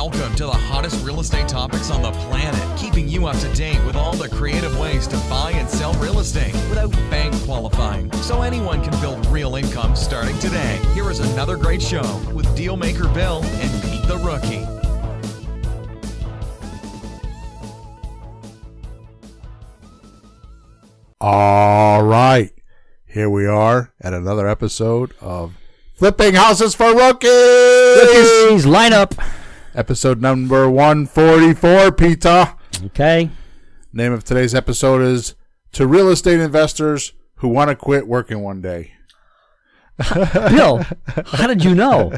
Welcome to the hottest real estate topics on the planet, keeping you up to date with all the creative ways to buy and sell real estate without bank qualifying, so anyone can build real income starting today. Here is another great show with Dealmaker Bill and Pete the Rookie. All right, here we are at another episode of Flipping Houses for Rookies. Rookies, line up. Episode number 144, Peter. Okay. Name of today's episode is To Real Estate Investors Who Want to Quit Working One Day. Bill, how did you know?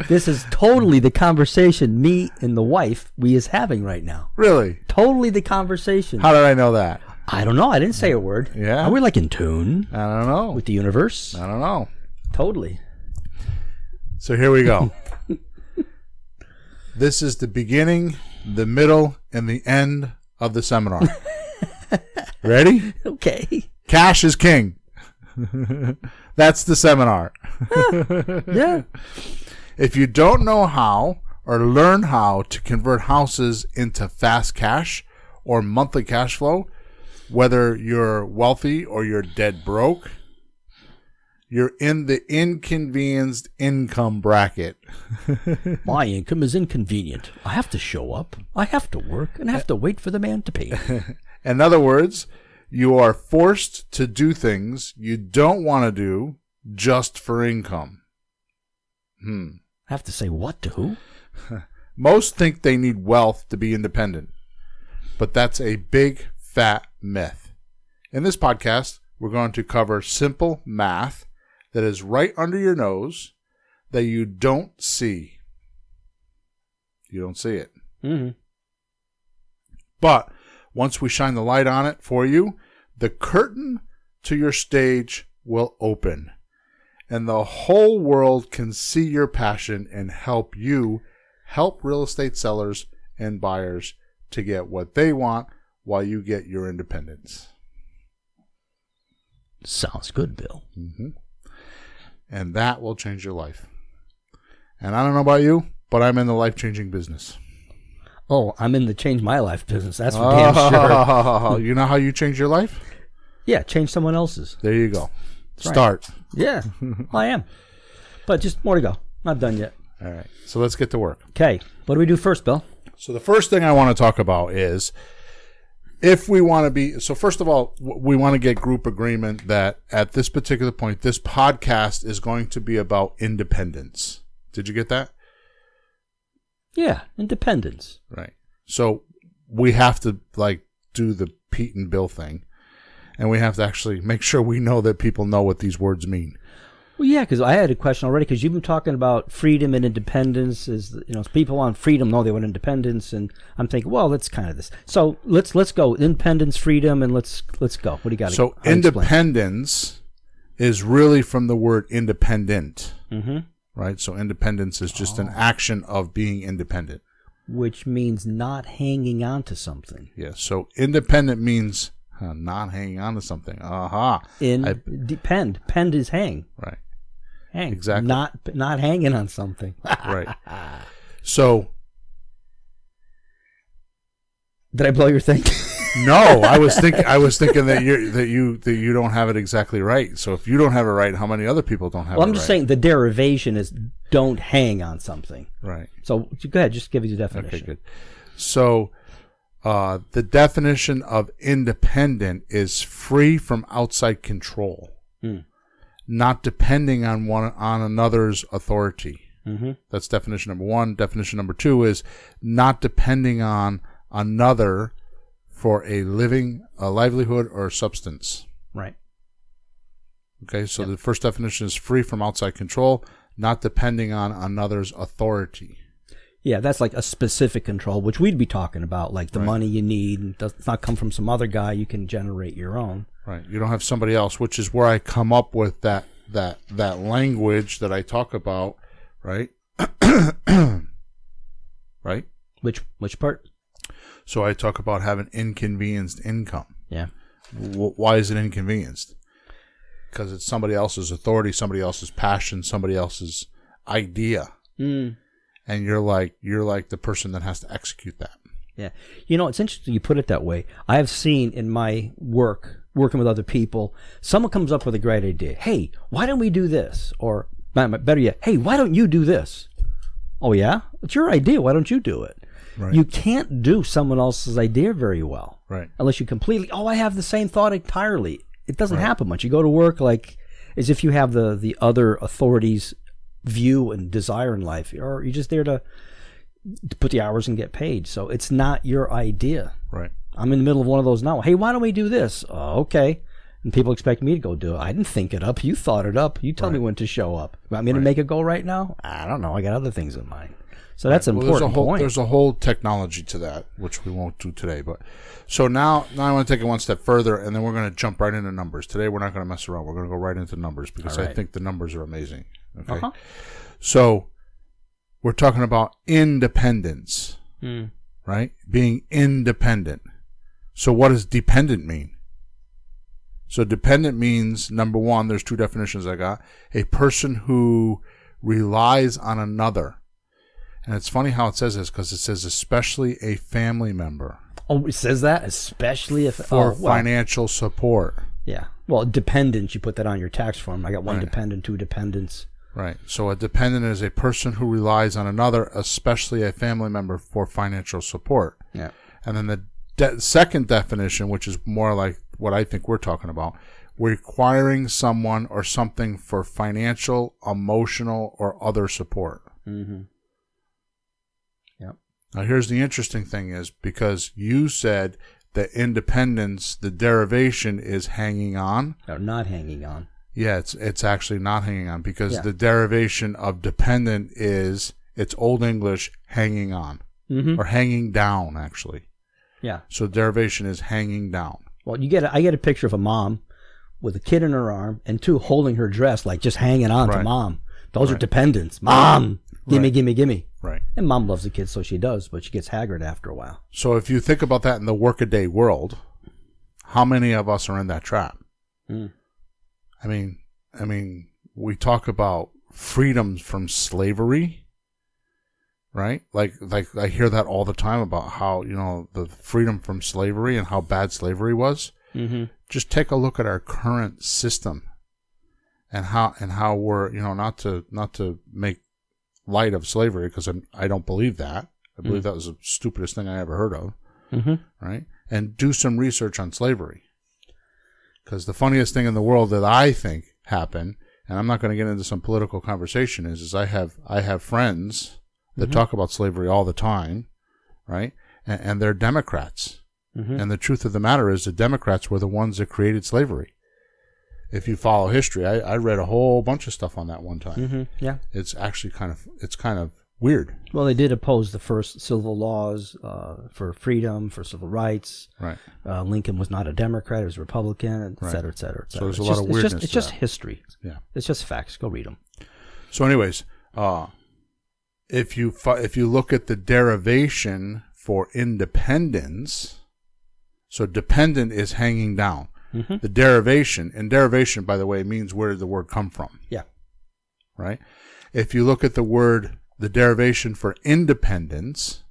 This is totally the conversation me and the wife we is having right now. Really? Totally the conversation. How did I know that? I don't know. I didn't say a word. Yeah? Are we like in tune I don't know. with the universe? I don't know. Totally. So here we go. This is the beginning, the middle, and the end of the seminar. Ready? Okay. Cash is king. That's the seminar. Yeah. If you don't know how or learn how to convert houses into fast cash or monthly cash flow, whether you're wealthy or you're dead broke, you're in the inconvenienced income bracket. My income is inconvenient. I have to show up. I have to work, and I have to wait for the man to pay. In other words, you are forced to do things you don't want to do just for income. I have to say what to who? Most think they need wealth to be independent, but that's a big, fat myth. In this podcast, we're going to cover simple math that is right under your nose that you don't see. You don't see it. Mm-hmm. But once we shine the light on it for you, the curtain to your stage will open, and the whole world can see your passion and help you help real estate sellers and buyers to get what they want while you get your independence. Sounds good, Bill. Mm-hmm. And that will change your life. And I don't know about you, but I'm in the life-changing business. Oh, I'm in the change my life business. That's for damn sure. You know how you change your life? Yeah, change someone else's. There you go. That's Start. Right. Yeah, I am. But just more to go. Not done yet. All right. So let's get to work. Okay. What do we do first, Bill? So the first thing I want to talk about is if we want to be, so first of all, we want to get group agreement that at this particular point, this podcast is going to be about independence. Did you get that? Yeah, independence. Right. So we have to do the Pete and Bill thing, and we have to actually make sure we know that people know what these words mean. Well, yeah, because I had a question already, because you've been talking about freedom and independence. People want freedom, no, they want independence, and I'm thinking, well, that's kind of this. So let's go independence, freedom, and let's go. What do you got? So independence is really from the word independent, right? So independence is just an action of being independent, which means not hanging on to something. Yeah. So independent means not hanging on to something. Depend. Pend is hang. Right. Hang. Exactly. Not hanging on something. Right. So. Did I blow your thing? No, I was thinking that you don't have it exactly right. So if you don't have it right, how many other people don't have it right? Well, I'm just saying the derivation is don't hang on something. Right. So go ahead, just give me the definition. Okay, good. So the definition of independent is free from outside control, not depending on another's authority. Mm-hmm. That's definition number one. Definition number two is not depending on another for a livelihood or substance. Right. Okay, so the first definition is free from outside control, not depending on another's authority. Yeah, that's like a specific control, which we'd be talking about, like the money you need, and does not come from some other guy. You can generate your own. Right. You don't have somebody else, which is where I come up with that language that I talk about, right? Right? Which part? So I talk about having inconvenienced income. Yeah. Why is it inconvenienced? Because it's somebody else's authority, somebody else's passion, somebody else's idea. and you're like the person that has to execute that. Yeah. It's interesting you put it that way. I have seen in my working with other people, someone comes up with a great idea. Hey, why don't we do this? Or better yet, hey, why don't you do this? Oh, yeah? It's your idea. Why don't you do it? Right. You can't do someone else's idea very well. Right. Unless you completely, I have the same thought entirely. It doesn't happen much. You go to work like as if you have the other authorities' view and desire in life, or you're just there to put the hours and get paid. So it's not your idea. Right. I'm in the middle of one of those now. Hey, why don't we do this? Okay. And people expect me to go do it. I didn't think it up. You thought it up. You tell me when to show up. You want me to make it go right now? I don't know. I got other things in mind. So that's an important point. There's a whole technology to that, which we won't do today. But so now I want to take it one step further, and then we're going to jump right into numbers. Today we're not going to mess around. We're going to go right into numbers because I think the numbers are amazing. Okay. So we're talking about independence, right? Being independent. So what does dependent mean? So dependent means, number one, there's two definitions I got. A person who relies on another. And it's funny how it says this because it says especially a family member. Oh, it says that? Especially if... For financial support. Yeah. Well, dependent, you put that on your tax form. I got one dependent, two dependents. Right. So a dependent is a person who relies on another, especially a family member, for financial support. Yeah. And then the second definition, which is more like what I think we're talking about, requiring someone or something for financial, emotional, or other support. Mm-hmm. Yep. Now, here's the interesting thing is because you said that independence, the derivation is hanging on. Or not hanging on. Yeah, it's actually not hanging on because the derivation of dependent is, it's Old English, hanging on. Or hanging down, actually. Yeah. So derivation is hanging down. Well, I get a picture of a mom with a kid in her arm and two holding her dress, like just hanging on to mom. Those are dependents. Mom, gimme, gimme, gimme. Right. And mom loves the kid, so she does, but she gets haggard after a while. So if you think about that in the workaday world, how many of us are in that trap? I mean, we talk about freedoms from slavery, right? Like I hear that all the time about how, the freedom from slavery and how bad slavery was. Just take a look at our current system and how we're, not to make light of slavery, because I don't believe that. I believe that was the stupidest thing I ever heard of. Right? And do some research on slavery. Because the funniest thing in the world that I think happened, and I'm not going to get into some political conversation, is I have friends that talk about slavery all the time, right? And they're Democrats. And the truth of the matter is the Democrats were the ones that created slavery. If you follow history, I read a whole bunch of stuff on that one time. Yeah. It's actually kind of weird. Well, they did oppose the first civil laws for freedom, for civil rights. Right. Lincoln was not a Democrat; he was a Republican, et cetera, et cetera, et cetera. So there's a lot of weirdness. It's just history. Yeah. It's just facts. Go read them. So, anyways, if you look at the derivation for independence, so dependent is hanging down. The derivation, by the way, means where did the word come from? Yeah. Right? If you look at the derivation for independence,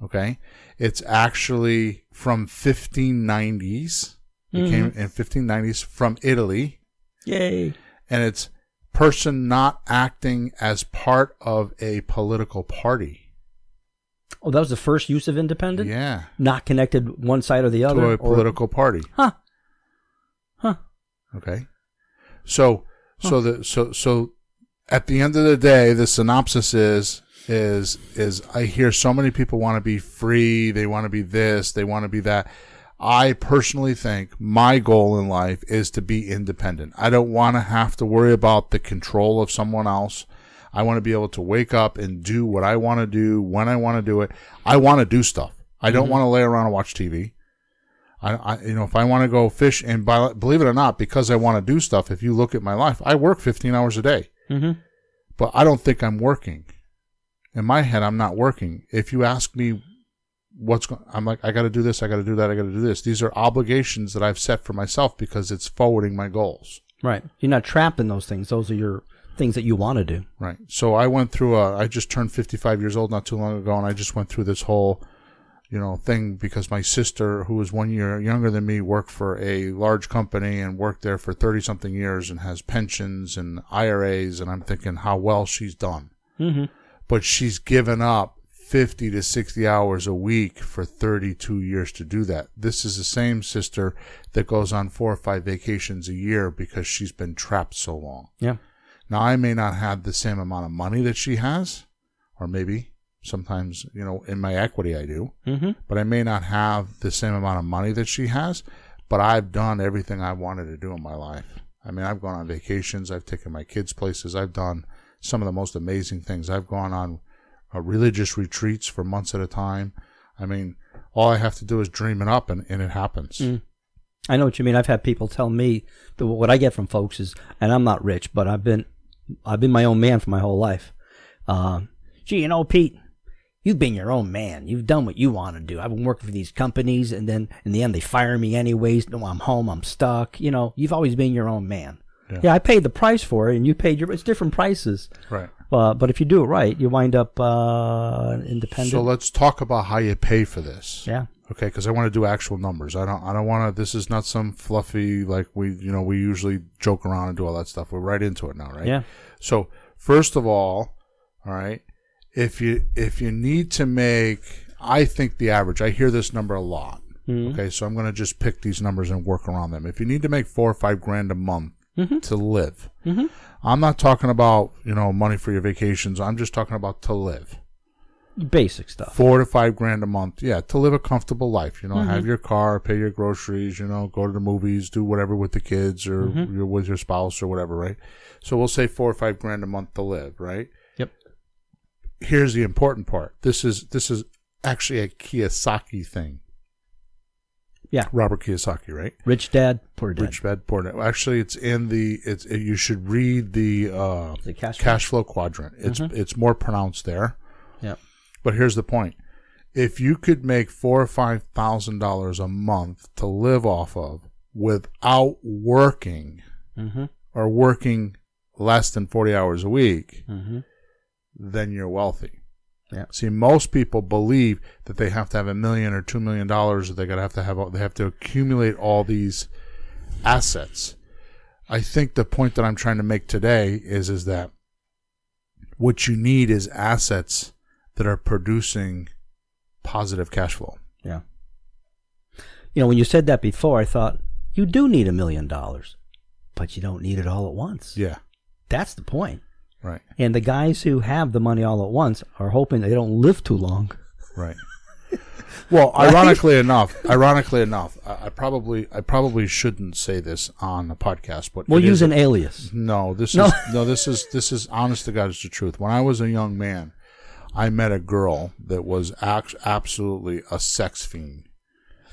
okay, it's actually from 1590s. It came in 1590s from Italy. Yay. And it's person not acting as part of a political party. Oh, that was the first use of independent? Yeah. Not connected one side or the other? To a political party. Huh. Okay. So at the end of the day, the synopsis is I hear so many people want to be free, they want to be this, they want to be that. I personally think my goal in life is to be independent. I don't want to have to worry about the control of someone else. I want to be able to wake up and do what I want to do when I want to do it. I want to do stuff. I don't want to lay around and watch TV. If I want to go fish, and believe it or not, because I want to do stuff, if you look at my life, I work 15 hours a day. But I don't think I'm working. In my head, I'm not working. If you ask me I'm like, I got to do this, I got to do that, I got to do this. These are obligations that I've set for myself because it's forwarding my goals. Right. You're not trapped in those things. Those are things that you want to do. Right. So I went through I just turned 55 years old not too long ago, and I just went through this whole, thing because my sister, who was 1 year younger than me, worked for a large company and worked there for 30-something years and has pensions and IRAs, and I'm thinking how well she's done. Mm-hmm. But she's given up 50 to 60 hours a week for 32 years to do that. This is the same sister that goes on 4 or 5 vacations a year because she's been trapped so long. Yeah. Now, I may not have the same amount of money that she has, or maybe sometimes, in my equity I do, but I may not have the same amount of money that she has, but I've done everything I wanted to do in my life. I mean, I've gone on vacations, I've taken my kids places, I've done some of the most amazing things. I've gone on religious retreats for months at a time. I mean, all I have to do is dream it up and it happens. I know what you mean. I've had people tell me that what I get from folks is, and I'm not rich, but I've been my own man for my whole life. Gee, Pete, you've been your own man. You've done what you want to do. I've been working for these companies, and then in the end they fire me anyways. No, I'm home. I'm stuck. You've always been your own man. Yeah, I paid the price for it, and you paid it's different prices. Right. But if you do it right, you wind up independent. So let's talk about how you pay for this. Yeah. Okay, because I want to do actual numbers. I don't want to. This is not some fluffy like we usually joke around and do all that stuff. We're right into it now, right? Yeah. So first of all right, if you need to make, I think the average. I hear this number a lot. Okay, so I'm going to just pick these numbers and work around them. If you need to make $4 or $5 grand a month to live, I'm not talking about money for your vacations. I'm just talking about to live. Basic stuff. $4 to $5 grand a month, to live a comfortable life. Have your car, pay your groceries. Go to the movies, do whatever with the kids or you're with your spouse or whatever, right? So we'll say $4 or $5 grand a month to live, right? Yep. Here's the important part. This is actually a Kiyosaki thing. Yeah, Robert Kiyosaki, right? Rich Dad, Poor Dad. Rich Dad, Poor Dad. Actually, it's in you should read the cash flow quadrant. It's more pronounced there. Yeah. But here's the point: if you could make $4,000 or $5,000 a month to live off of without working, or working less than 40 hours a week, then you're wealthy. Yeah. See, most people believe that they have to have $1 million or $2 million, or they have to accumulate all these assets. I think the point that I'm trying to make today is that what you need is assets that are producing positive cash flow. Yeah. When you said that before, I thought you do need $1 million, but you don't need it all at once. Yeah. That's the point. Right. And the guys who have the money all at once are hoping they don't live too long. Right. Well, ironically enough, I probably shouldn't say this on the podcast, but we'll use an alias. No, this is honest to God, it's the truth. When I was a young man, I met a girl that was absolutely a sex fiend.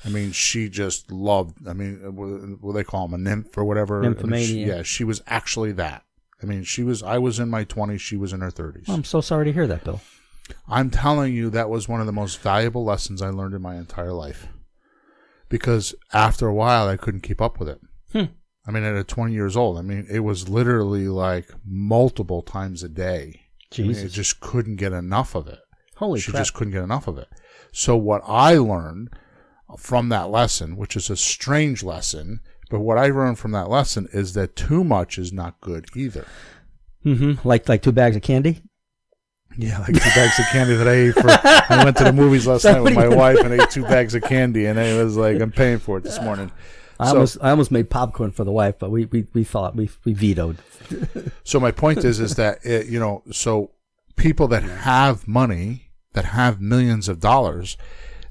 I mean, she just loved. I mean, what do they call them, a nymph or whatever? Nymphomania. She was actually that. I mean, I was in my 20s, she was in her 30s. I'm so sorry to hear that, Bill. I'm telling you, that was one of the most valuable lessons I learned in my entire life. Because after a while, I couldn't keep up with it. I mean, at 20 years old, it was literally like multiple times a day. Jesus. I just couldn't get enough of it. Holy crap. She just couldn't get enough of it. So what I learned from that lesson, which is a strange lesson, but what I learned from that lesson is that too much is not good either. Like 2 bags of candy? Yeah, like 2 bags of candy that I ate I went to the movies last night with my wife and ate 2 bags of candy, and it was like, I'm paying for it this morning. I almost made popcorn for the wife, but we vetoed. So my point is that, so people that have money, that have millions of dollars,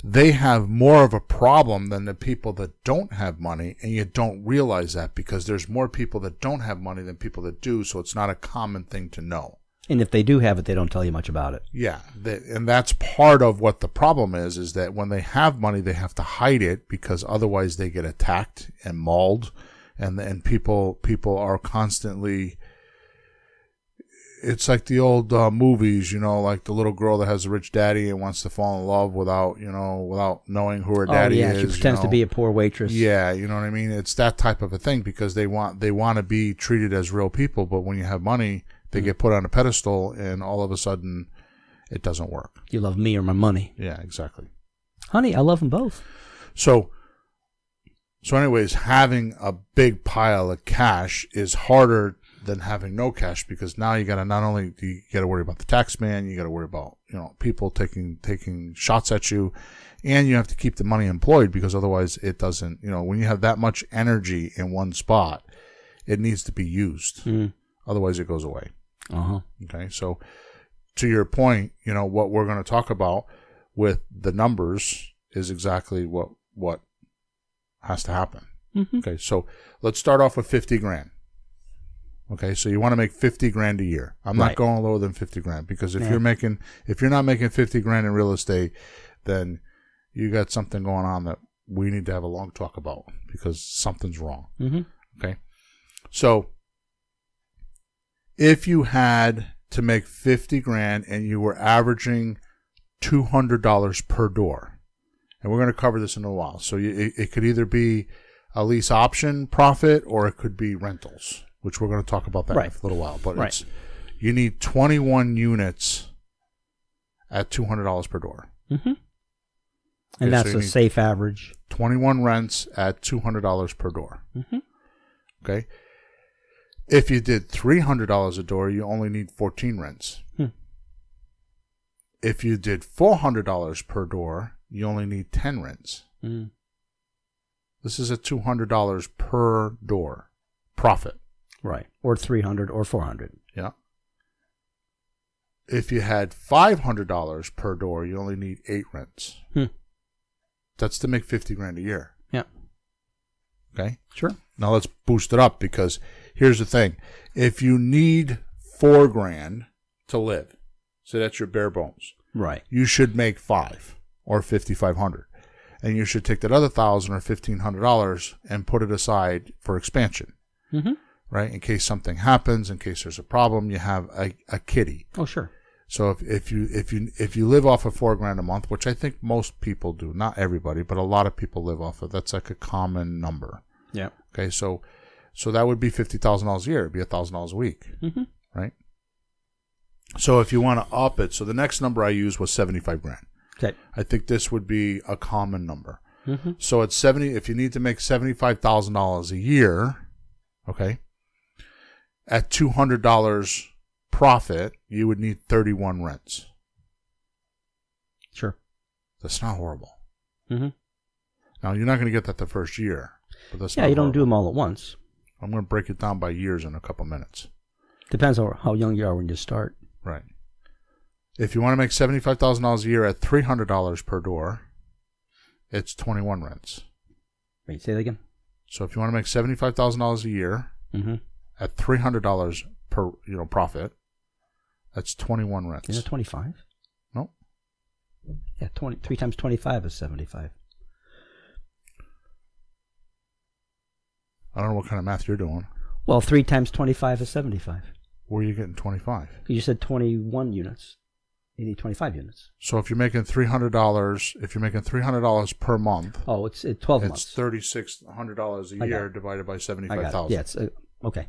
they have more of a problem than the people that don't have money, and you don't realize that because there's more people that don't have money than people that do, so it's not a common thing to know. And if they do have it, they don't tell you much about it. Yeah, and that's part of what the problem is that when they have money, they have to hide it because otherwise they get attacked and mauled, and people are constantly... It's like the old movies, like the little girl that has a rich daddy and wants to fall in love without knowing who her daddy is. She pretends to be a poor waitress. Yeah, you know what I mean? It's that type of a thing because they want to be treated as real people, but when you have money, They get put on a pedestal, and all of a sudden, it doesn't work. You love me or my money. Yeah, exactly. Honey, I love them both. So anyways, having a big pile of cash is harder than having no cash, because now you got to not only do you got to worry about the tax man, you got to worry about, people taking shots at you, and you have to keep the money employed, because otherwise it doesn't, when you have that much energy in one spot, it needs to be used. Otherwise it goes away. Okay. So to your point, what we're going to talk about with the numbers is exactly what has to happen. Okay. So let's start off with 50 grand. Okay. So you want to make 50 grand a year. I'm not going lower than 50 grand, because if you're not making 50 grand in real estate, then you got something going on that we need to have a long talk about, because something's wrong. Okay. So if you had to make 50 grand and you were averaging $200 per door, and we're going to cover this in a while. So it could either be a lease option profit, or it could be rentals, which we're going to talk about that in a little while. But you need 21 units at $200 per door. And that's a safe average. 21 rents at $200 per door. Okay. If you did $300 a door, you only need 14 rents. If you did $400 per door, you only need 10 rents. This is at $200 per door profit. Right. Or 300 or 400. Yeah. If you had $500 per door, you only need 8 rents. That's to make 50 grand a year. Yeah. Okay. Sure. Now let's boost it up, because here's the thing. If you need $4 grand to live, so that's your bare bones. Right. You should make 5 or 5,500. And you should take that other $1,000 or $1,500 and put it aside for expansion. Right? In case something happens, in case there's a problem, you have a kitty. Oh, sure. So if you live off of $4 grand a month, which I think most people do, not everybody, but a lot of people live off of, that's like a common number. Yeah. Okay, so that would be $50,000 a year. It'd be $1,000 a week, right? So if you want to up it, so the next number I used was 75 grand. Okay. I think this would be a common number. So at 70, if you need to make $75,000 a year, okay, at $200 profit, you would need 31 rents. Sure. That's not horrible. Now, you're not going to get that the first year. But that's not you don't horrible. do them all at once. I'm going to break it down by years in a couple minutes. Depends on how young you are when you start. Right. If you want to make $75,000 a year at $300 per door, it's 21 rents. Wait, say that again? So if you want to make $75,000 a year at $300 per profit, that's 21 rents. Isn't it 25? No. Yeah, 3 times 25 is 75. I don't know what kind of math you're doing. Well, 3 times 25 is 75. Where are you getting 25? You said 21 units. You need 25 units. So if you're making $300 per month, it's 12 months. It's $3,600 a year divided by 75,000. Yeah, it's okay.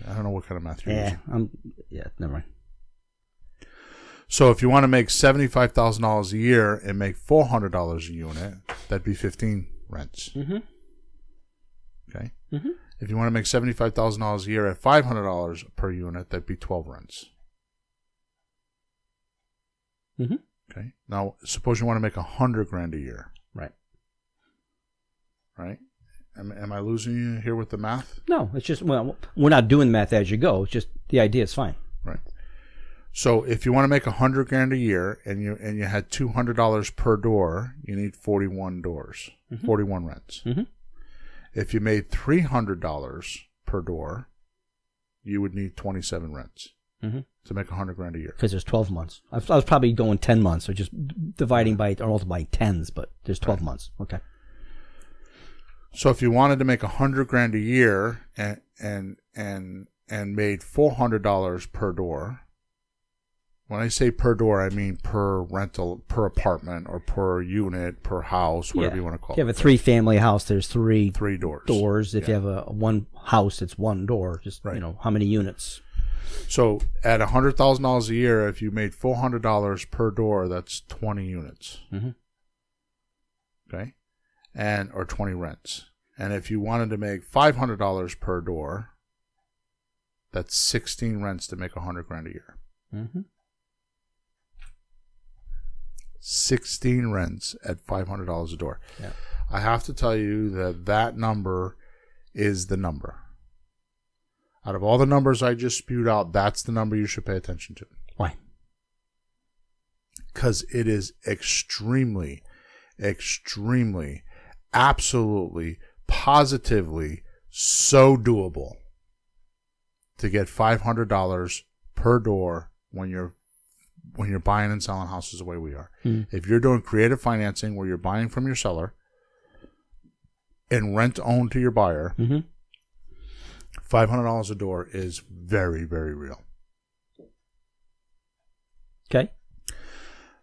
I don't know what kind of math you're using. Never mind. So if you want to make $75,000 a year and make $400 a unit, that'd be 15 rents. Okay. If you want to make $75,000 a year at $500 per unit, that'd be 12 rents. Okay. Now, suppose you want to make $100 grand a year. Right. Right. Am I losing you here with the math? No, it's just, we're not doing math as you go. It's just the idea is fine. Right. So if you want to make $100 grand a year and you had $200 per door, you need 41 doors, 41 rents. If you made $300 per door, you would need 27 rents to make $100 grand a year. Because there's 12 months. I was probably going 10 months, or just dividing by or multiplying tens, but there's 12 months. Okay. So if you wanted to make $100 grand a year and made $400 per door, when I say per door, I mean per rental, per apartment, or per unit, per house, whatever you want to call it. If you have a 3-family house, there's three doors. If you have a one house, it's one door. Just how many units? So at $100,000 a year, if you made $400 per door, that's 20 units. Mm-hmm. Okay, or 20 rents. And if you wanted to make $500 per door, that's 16 rents to make $100,000 a year. Mm-hmm. 16 rents at $500 a door. Yeah. I have to tell you that number is the number. Out of all the numbers I just spewed out, that's the number you should pay attention to. Why? Because it is extremely, extremely, absolutely, positively so doable to get $500 per door when you're buying and selling houses the way we are. If you're doing creative financing where you're buying from your seller and rent owned to your buyer, $500 a door is very, very real. Okay.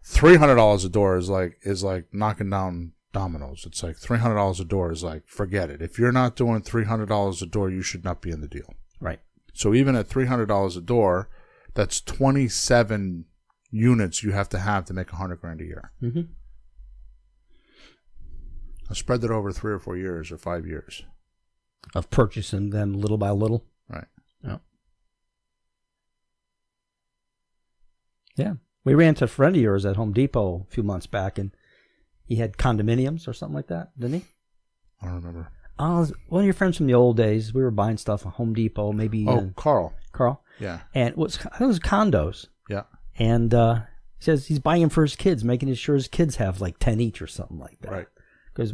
$300 a door is like knocking down dominoes. It's like $300 a door is like, forget it. If you're not doing $300 a door, you should not be in the deal. Right. So even at $300 a door, that's 27 units you have to make $100,000 a year. Mm-hmm. I spread that over 3 or 4 years or 5 years of purchasing them little by little. Right. Yeah. Yeah. We ran into a friend of yours at Home Depot a few months back, and he had condominiums or something like that, didn't he? I don't remember. One of your friends from the old days. We were buying stuff at Home Depot, maybe. Carl. Carl. Yeah. And it was condos. Yeah. And he says he's buying them for his kids, making sure his kids have like 10 each or something like that. Right. Because,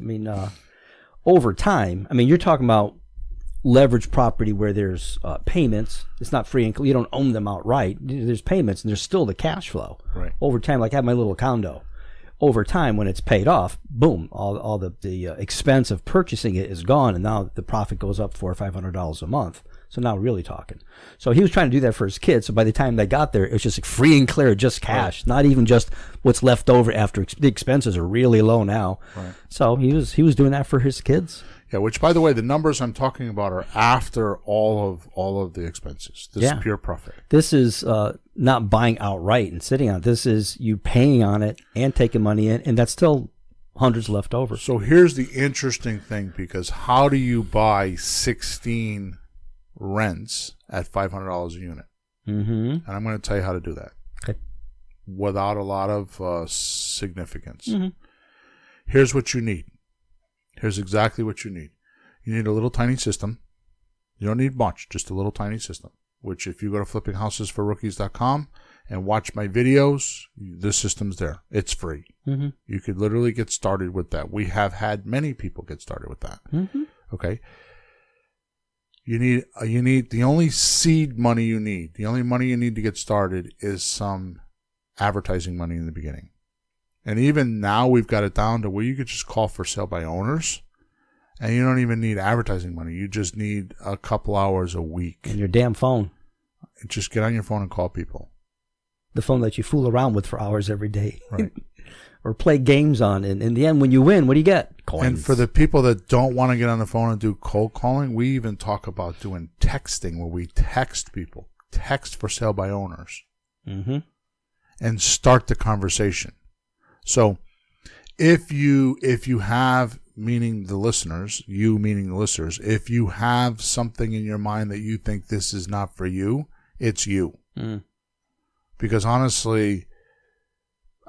over time, you're talking about leverage property where there's payments. It's not free and you don't own them outright. There's payments and there's still the cash flow. Right. Over time, like I have my little condo. Over time, when it's paid off, boom, all the expense of purchasing it is gone, and now the profit goes up $400 or $500 a month. So now we're really talking. So he was trying to do that for his kids. So by the time they got there, it was just like free and clear, just cash, right. Not even just what's left over after the expenses are really low now. Right. So he was doing that for his kids. Yeah, which, by the way, the numbers I'm talking about are after all of the expenses. This is pure profit. This is not buying outright and sitting on it. This is you paying on it and taking money in, and that's still hundreds left over. So here's the interesting thing, because how do you buy 16 rents at $500 a unit? Mm-hmm. And I'm going to tell you how to do that. Okay. Without a lot of significance. Mm-hmm. Here's what you need. Here's exactly what you need. You need a little tiny system. You don't need much, just a little tiny system, which if you go to flippinghousesforrookies.com and watch my videos, the system's there. It's free. Mm-hmm. You could literally get started with that. We have had many people get started with that. Mm-hmm. Okay. You need the only seed money you need. The only money you need to get started is some advertising money in the beginning. And even now we've got it down to where you could just call for sale by owners, and you don't even need advertising money. You just need a couple hours a week. And your damn phone. Just get on your phone and call people. The phone that you fool around with for hours every day. Right. Or play games on. And in the end, when you win, what do you get? Coins. And for the people that don't want to get on the phone and do cold calling, we even talk about doing texting, where we text people. Text for sale by owners. Mm-hmm. And start the conversation. So if you have, meaning the listeners, you meaning the listeners, if you have something in your mind that you think this is not for you, it's you. Mm. Because honestly,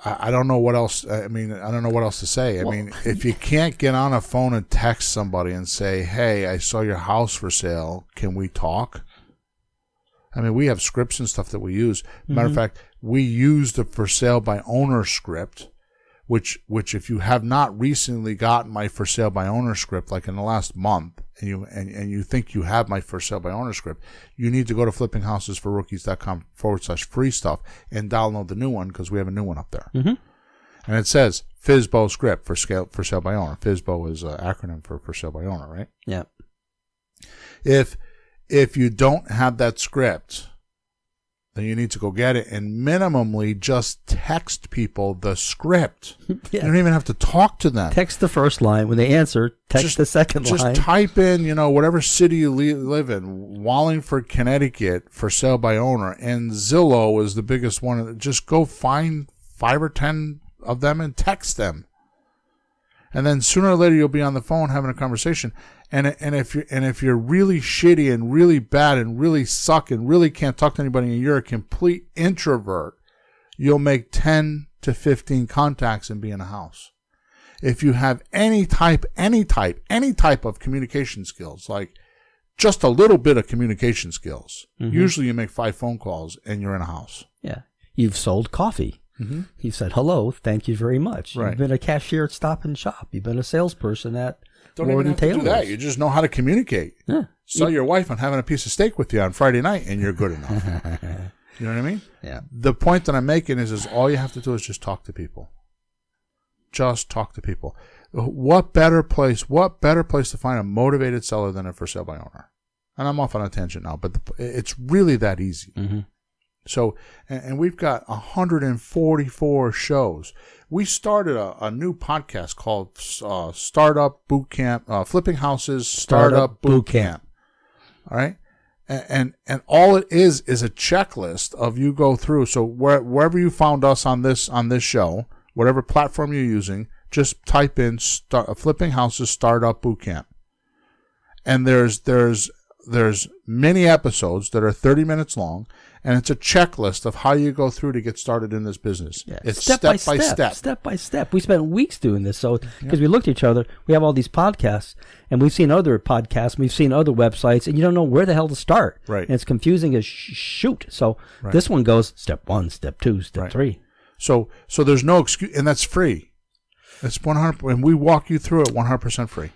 I don't know what else. I don't know what else to say. If you can't get on a phone and text somebody and say, "Hey, I saw your house for sale. Can we talk?" We have scripts and stuff that we use. Matter of fact, we use the for sale by owner script, which if you have not recently gotten my for sale by owner script, like in the last month, and you think you have my for sale by owner script, you need to go to flippinghousesforrookies.com/free stuff and download the new one, because we have a new one up there. Mm-hmm. And it says FSBO script for sale by owner. FSBO is an acronym for sale by owner, right? Yeah. If you don't have that script, then you need to go get it and minimally just text people the script. Yeah. You don't even have to talk to them. Text the first line. When they answer, text the second line. Just type in, whatever city you live in, Wallingford, Connecticut, for sale by owner, and Zillow is the biggest one. Just go find 5 or 10 of them and text them. And then sooner or later you'll be on the phone having a conversation. And if you're really shitty and really bad and really suck and really can't talk to anybody and you're a complete introvert, you'll make 10 to 15 contacts and be in a house. If you have any type of communication skills, like just a little bit of communication skills, usually you make 5 phone calls and you're in a house. Yeah. You've sold coffee. You said, hello, thank you very much. Right. You've been a cashier at Stop and Shop. You've been a salesperson at Don't Lord even and have to Taylor's. do that. You just know how to communicate. Yeah. Sell your wife on having a piece of steak with you on Friday night, and you're good enough. You know what I mean? Yeah. The point that I'm making is all you have to do is just talk to people. Just talk to people. What better place to find a motivated seller than a for sale by owner? And I'm off on a tangent now, but it's really that easy. So, and we've got 144 shows. We started a new podcast called Startup Boot Camp, Flipping Houses Startup Boot Camp. All right. And all it is a checklist of you go through. So wherever you found us on this show, whatever platform you're using, just type in Flipping Houses Startup Boot Camp. And there's many episodes that are 30 minutes long, and it's a checklist of how you go through to get started in this business. Yeah. It's step by step. Step by step. We spent weeks doing this. So, because we looked at each other, we have all these podcasts, and we've seen other podcasts, we've seen other websites, and you don't know where the hell to start. Right. And it's confusing as shoot. So, this one goes step 1, step 2, step 3. So there's no excuse, and that's free. It's 100%, and we walk you through it 100% free.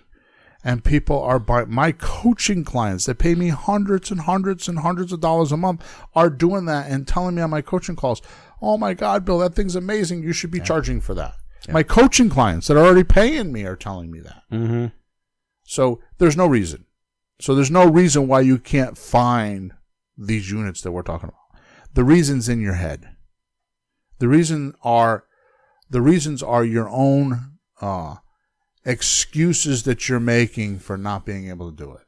And people are my coaching clients that pay me hundreds and hundreds and hundreds of dollars a month are doing that and telling me on my coaching calls, oh my God, Bill, that thing's amazing. You should be charging for that. Yeah. My coaching clients that are already paying me are telling me that. So there's no reason. So there's no reason why you can't find these units that we're talking about. The reason's in your head. The reasons are your own excuses that you're making for not being able to do it.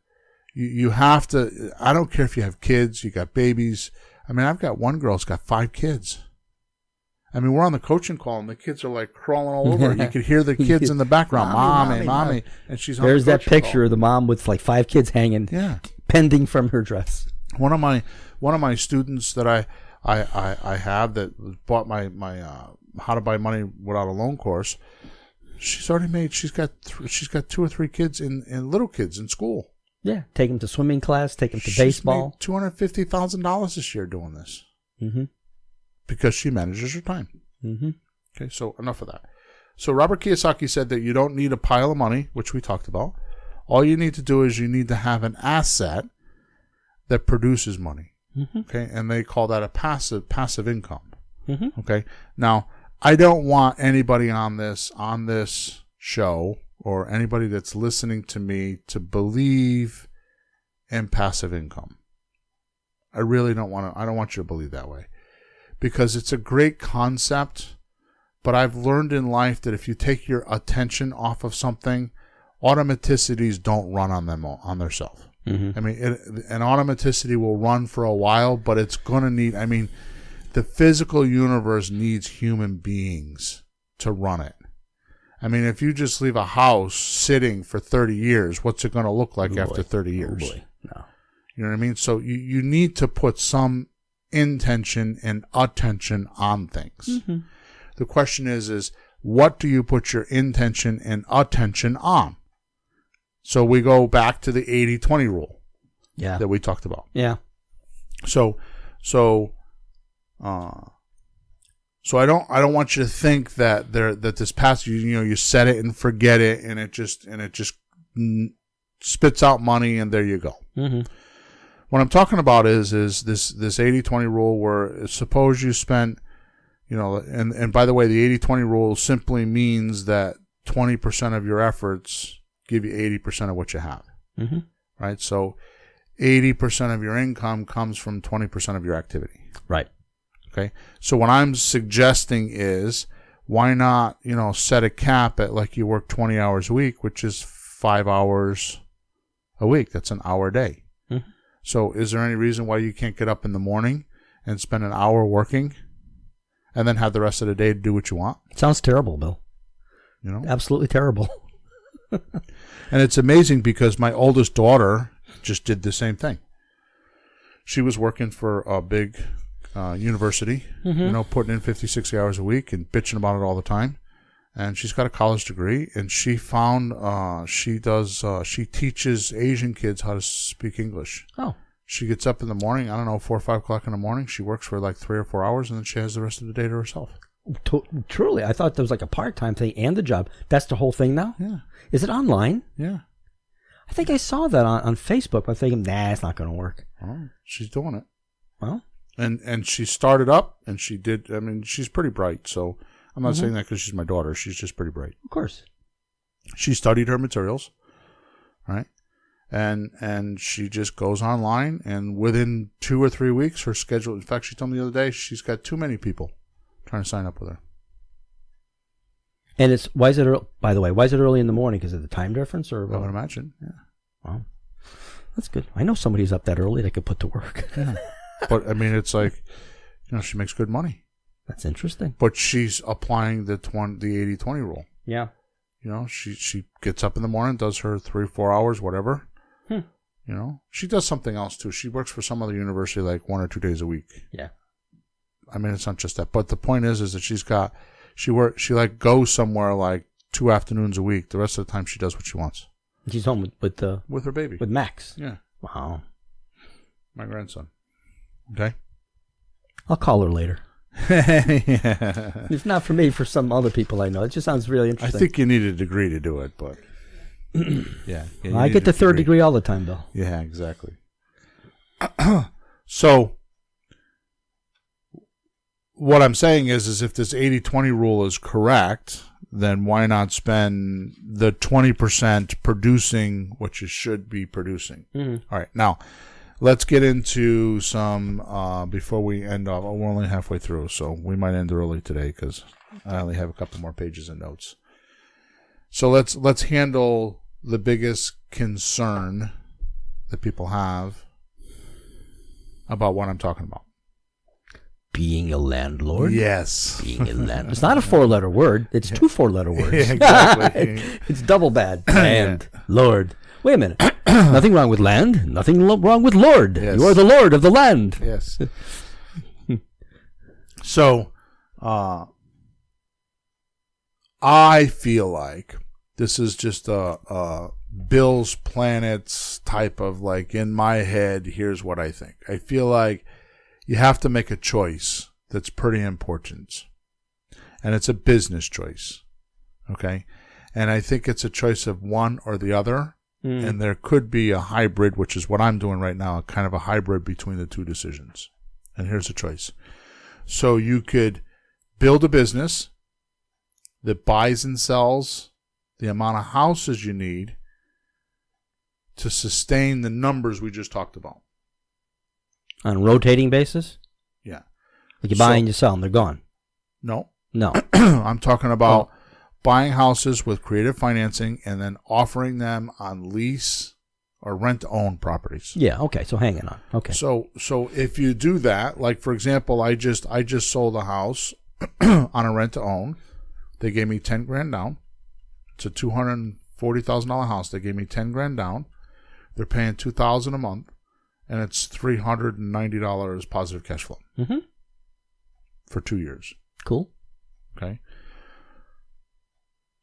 You have to. I don't care if you have kids, you got babies. I mean, I've got one girl who's got 5 kids. I mean, we're on the coaching call and the kids are like crawling all over. You could hear the kids in the background, mommy, and she's on There's the that picture of the mom with like 5 kids hanging, pending from her dress. One of my students that I have that bought my How to Buy Money Without a Loan course. She's already made. She's got 2 or 3 kids in little kids in school. Yeah, take them to swimming class, take them to baseball. She's made $250,000 this year doing this. Because she manages her time. Okay, so enough of that. So Robert Kiyosaki said that you don't need a pile of money, which we talked about. All you need to do is you need to have an asset that produces money. Okay, and they call that a passive income. Okay, now. I don't want anybody on this show or anybody that's listening to me to believe in passive income. I really don't want to. I don't want you to believe that way because it's a great concept, but I've learned in life that if you take your attention off of something, automaticities don't run on themselves. I mean, an automaticity will run for a while, but it's going to need. I mean. The physical universe needs human beings to run it. I mean, if you just leave a house sitting for 30 years, what's it going to look like after 30 years? Oh boy. No. You know what I mean? So you need to put some intention and attention on things. The question is what do you put your intention and attention on? So we go back to the 80-20 rule that we talked about. Yeah. So I don't want you to think that this passive, you set it and forget it and it just spits out money and there you go. What I'm talking about is this 80-20 rule where suppose you spent, and by the way, the 80-20 rule simply means that 20% of your efforts give you 80% of what you have. Right? So 80% of your income comes from 20% of your activity. Right. Okay. So what I'm suggesting is, why not, set a cap at like you work 20 hours a week, which is 5 hours a week. That's an hour a day. Mm-hmm. So is there any reason why you can't get up in the morning and spend an hour working and then have the rest of the day to do what you want? Sounds terrible, Bill. Absolutely terrible. And it's amazing because my oldest daughter just did the same thing. She was working for a big university, putting in 50, 60 hours a week and bitching about it all the time. And she's got a college degree, and she found she teaches Asian kids how to speak English. Oh. She gets up in the morning, I don't know, 4 or 5 o'clock in the morning. She works for like 3 or 4 hours, and then she has the rest of the day to herself. Truly, I thought there was like a part-time thing and the job. That's the whole thing now? Yeah. Is it online? Yeah. I think I saw that on Facebook. I'm thinking, it's not going to work. Oh, she's doing it. Well. And she started up, and she did. I mean, she's pretty bright, so I'm not saying that because she's my daughter. She's just pretty bright. Of course. She studied her materials, right? And she just goes online, and within 2 or 3 weeks, her schedule. In fact, she told me the other day she's got too many people trying to sign up with her. And why is it early in the morning? Because of the time difference, or I would imagine. Yeah. Wow, that's good. I know somebody who's up that early they could put to work. Yeah. But I mean, it's like, she makes good money. That's interesting. But she's applying the 80-20 rule. Yeah. She gets up in the morning, does her 3-4 hours, whatever. She does something else too. She works for some other university like 1 or 2 days a week. Yeah. I mean, it's not just that. But the point is that she goes somewhere like 2 afternoons a week. The rest of the time she does what she wants. She's home with her baby. With Max. Yeah. Wow. My grandson. Okay. I'll call her later. Yeah. If not for me, for some other people I know. It just sounds really interesting. I think you need a degree to do it, but yeah. I get the third degree all the time, Bill. Yeah, exactly. So what I'm saying is if this 80-20 rule is correct, then why not spend the 20% producing what you should be producing? Mm-hmm. All right. Now, let's get into some, before we end off. We're only halfway through, so we might end early today because I only have a couple more pages of notes. So let's handle the biggest concern that people have about what I'm talking about. Being a landlord? Yes. Being a landlord. It's not a 4-letter word. It's 2 4-letter words. Yeah, exactly. It's double bad. Land. Lord. Wait a minute. Nothing wrong with land. Nothing wrong with Lord. Yes. You are the Lord of the land. Yes. So, I feel like this is just a Bill's Planets type of like, in my head, here's what I think. I feel like you have to make a choice that's pretty important. And it's a business choice. Okay? And I think it's a choice of one or the other. And there could be a hybrid, which is what I'm doing right now, kind of a hybrid between the two decisions. And here's the choice. So you could build a business that buys and sells the amount of houses you need to sustain the numbers we just talked about. On a rotating basis? Yeah. Like you buy and you sell them, they're gone. No. I'm talking about buying houses with creative financing and then offering them on lease or rent-to-own properties. Yeah, okay, so hanging on. Okay. So if you do that, like for example, I just sold a house on a rent-to-own. They gave me $10,000 down. It's a $240,000 house. They gave me $10,000 down. They're paying $2,000 a month, and it's $390 positive cash flow for 2 years. Cool. Okay.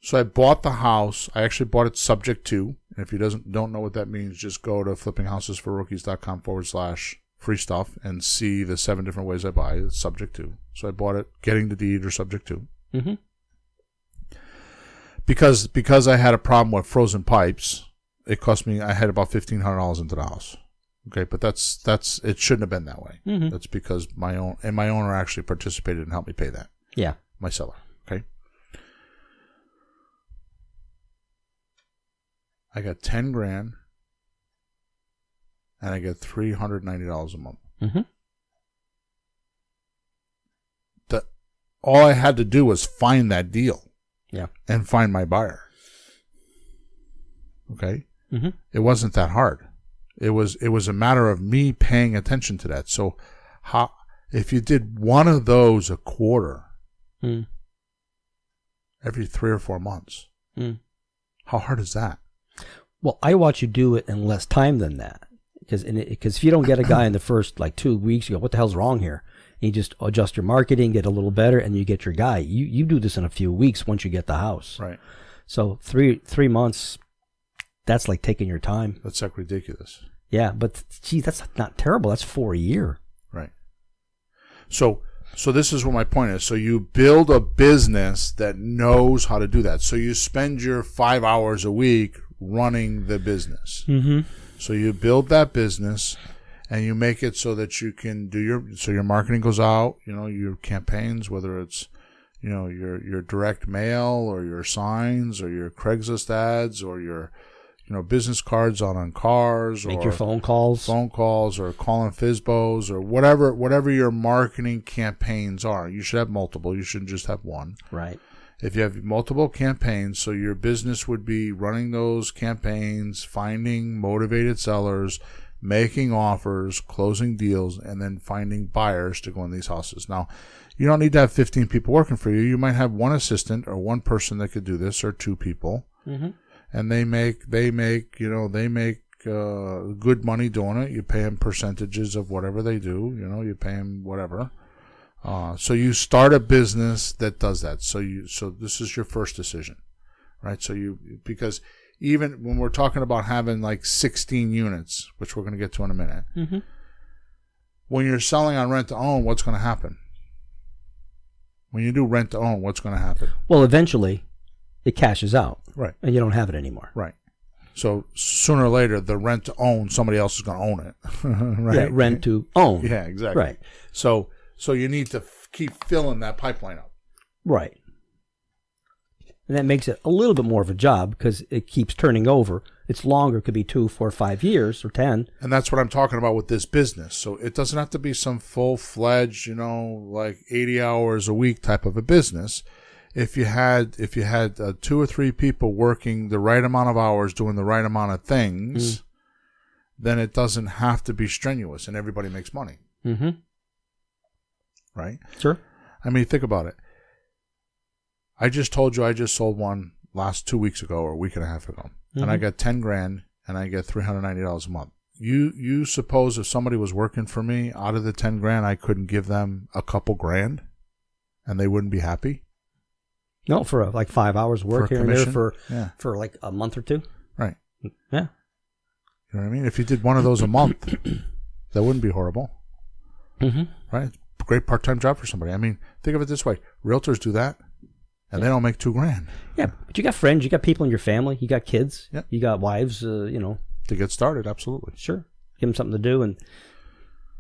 So I bought the house. I actually bought it subject to. And if you don't know what that means, just go to flippinghousesforrookies.com/free stuff and see the 7 different ways I buy. It's subject to. So I bought it getting the deed or subject to. Mm-hmm. Because I had a problem with frozen pipes, it cost me. I had about $1,500 into the house. Okay, but that's it shouldn't have been that way. Mm-hmm. That's because my owner actually participated and helped me pay that. Yeah, my seller. Okay. I got $10,000, and I get $390 a month. Mm-hmm. all I had to do was find that deal. Yeah. And find my buyer. Okay? Mm-hmm. It wasn't that hard. It was a matter of me paying attention to that. So if you did one of those a quarter every 3 or 4 months, how hard is that? Well, I watch you do it in less time than that. Because if you don't get a guy in the first 2 weeks, you go, what the hell's wrong here? And you just adjust your marketing, get a little better, and you get your guy. You do this in a few weeks once you get the house. Right. So 3 months, that's like taking your time. That's like ridiculous. Yeah, but gee, that's not terrible. That's 4 a year. Right. So this is what my point is. So you build a business that knows how to do that. So you spend your 5 hours a week running the business. Mm-hmm. So you build that business and you make it so that you can do your marketing goes out, your campaigns, whether it's, your direct mail or your signs or your Craigslist ads or your, business cards on cars, Make or your phone calls or calling FISBOs or whatever your marketing campaigns are. You should have multiple. You shouldn't just have one. Right. If you have multiple campaigns, so your business would be running those campaigns, finding motivated sellers, making offers, closing deals, and then finding buyers to go in these houses. Now, you don't need to have 15 people working for you. You might have one assistant or one person that could do this, or 2 people. Mm-hmm. And they make good money doing it. You pay them percentages of whatever they do. You pay them whatever. So you start a business that does that. So this is your first decision, right? Because even when we're talking about having 16 units, which we're going to get to in a minute, mm-hmm. when you're selling on rent to own, what's going to happen? When you do rent to own, what's going to happen? Well, eventually it cashes out. Right. And you don't have it anymore. Right. So sooner or later, the rent to own, somebody else is going to own it. Right. Yeah, rent to own. Yeah, exactly. Right. So you need to keep filling that pipeline up. Right. And that makes it a little bit more of a job because it keeps turning over. It's longer. It could be 2, 4, 5 years or 10. And that's what I'm talking about with this business. So it doesn't have to be some full-fledged, 80 hours a week type of a business. If you had 2 or 3 people working the right amount of hours, doing the right amount of things, then it doesn't have to be strenuous and everybody makes money. Mm-hmm. Right? Sure. I mean, think about it. I just told you I just sold one last 2 weeks ago or a week and a half ago. Mm-hmm. And I got $10,000 and I get $390 a month. You suppose if somebody was working for me, out of the $10,000, I couldn't give them a couple grand and they wouldn't be happy? No, for 5 hours work here and there for a month or 2. Right. Yeah. You know what I mean? If you did one of those a month, that wouldn't be horrible. Mm-hmm. Right? Great part-time job for somebody. I mean, think of it this way. Realtors do that, and they don't make $2,000. Yeah, but you got friends. You got people in your family. You got kids. Yep. You got wives, To get started, absolutely. Sure. Give them something to do and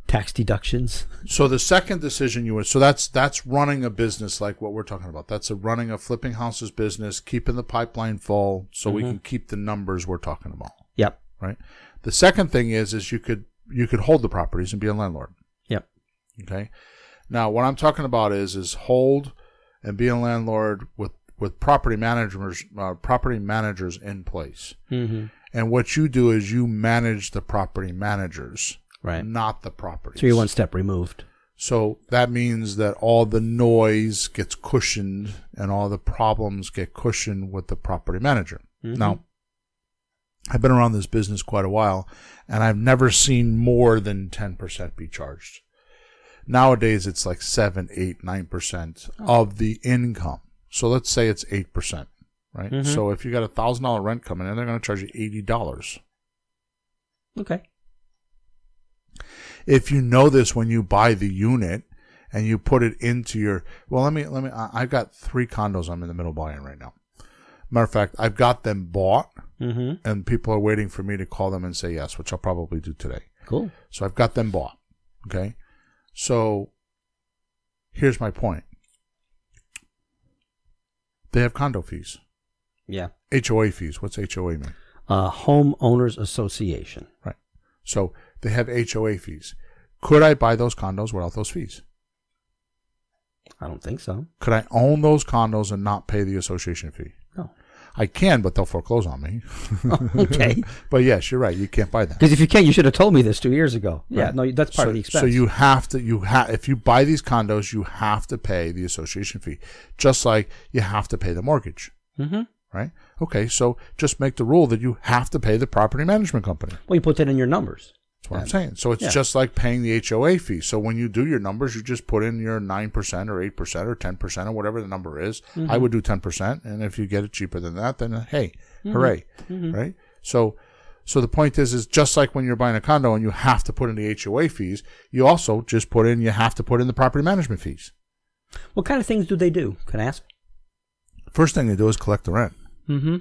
tax deductions. So the second decision that's running a business like what we're talking about. That's running a flipping houses business, keeping the pipeline full so we can keep the numbers we're talking about. Yep. Right? The second thing is you could hold the properties and be a landlord. Yep. Okay. Now, what I'm talking about is hold and be a landlord with property managers in place. Mm-hmm. And what you do is you manage the property managers, right? Not the properties. So you're one step removed. So that means that all the noise gets cushioned and all the problems get cushioned with the property manager. Mm-hmm. Now, I've been around this business quite a while, and I've never seen more than 10% be charged. Nowadays, it's like 7, 8, 9% of the income. So let's say it's 8%, right? Mm-hmm. So if you got $1,000 rent coming in, they're going to charge you $80. Okay. If you know this when you buy the unit and you put it into your, I've got 3 condos I'm in the middle buying right now. Matter of fact, I've got them bought, and people are waiting for me to call them and say yes, which I'll probably do today. Cool. So I've got them bought. Okay. So here's my point. They have condo fees. Yeah. HOA fees. What's HOA mean? Homeowners Association. Right. So they have HOA fees. Could I buy those condos without those fees? I don't think so. Could I own those condos and not pay the association fee? No. I can, but they'll foreclose on me. Okay. But yes, you're right. You can't buy them. Because if you can't, you should have told me this 2 years ago. Yeah, Right. no, that's part of the expense. So you have to, if you buy these condos, you have to pay the association fee, just like you have to pay the mortgage. Mm-hmm. Right? Okay, so just make the rule that you have to pay the property management company. Well, you put that in your numbers. That's what I'm saying. So it's just like paying the HOA fee. So when you do your numbers, you just put in your 9% or 8% or 10% or whatever the number is. Mm-hmm. I would do 10%. And if you get it cheaper than that, then hey, hooray. Mm-hmm. Right? So the point is just like when you're buying a condo and you have to put in the HOA fees, you also just you have to put in the property management fees. What kind of things do they do? Can I ask? First thing they do is collect the rent. Mm-hmm.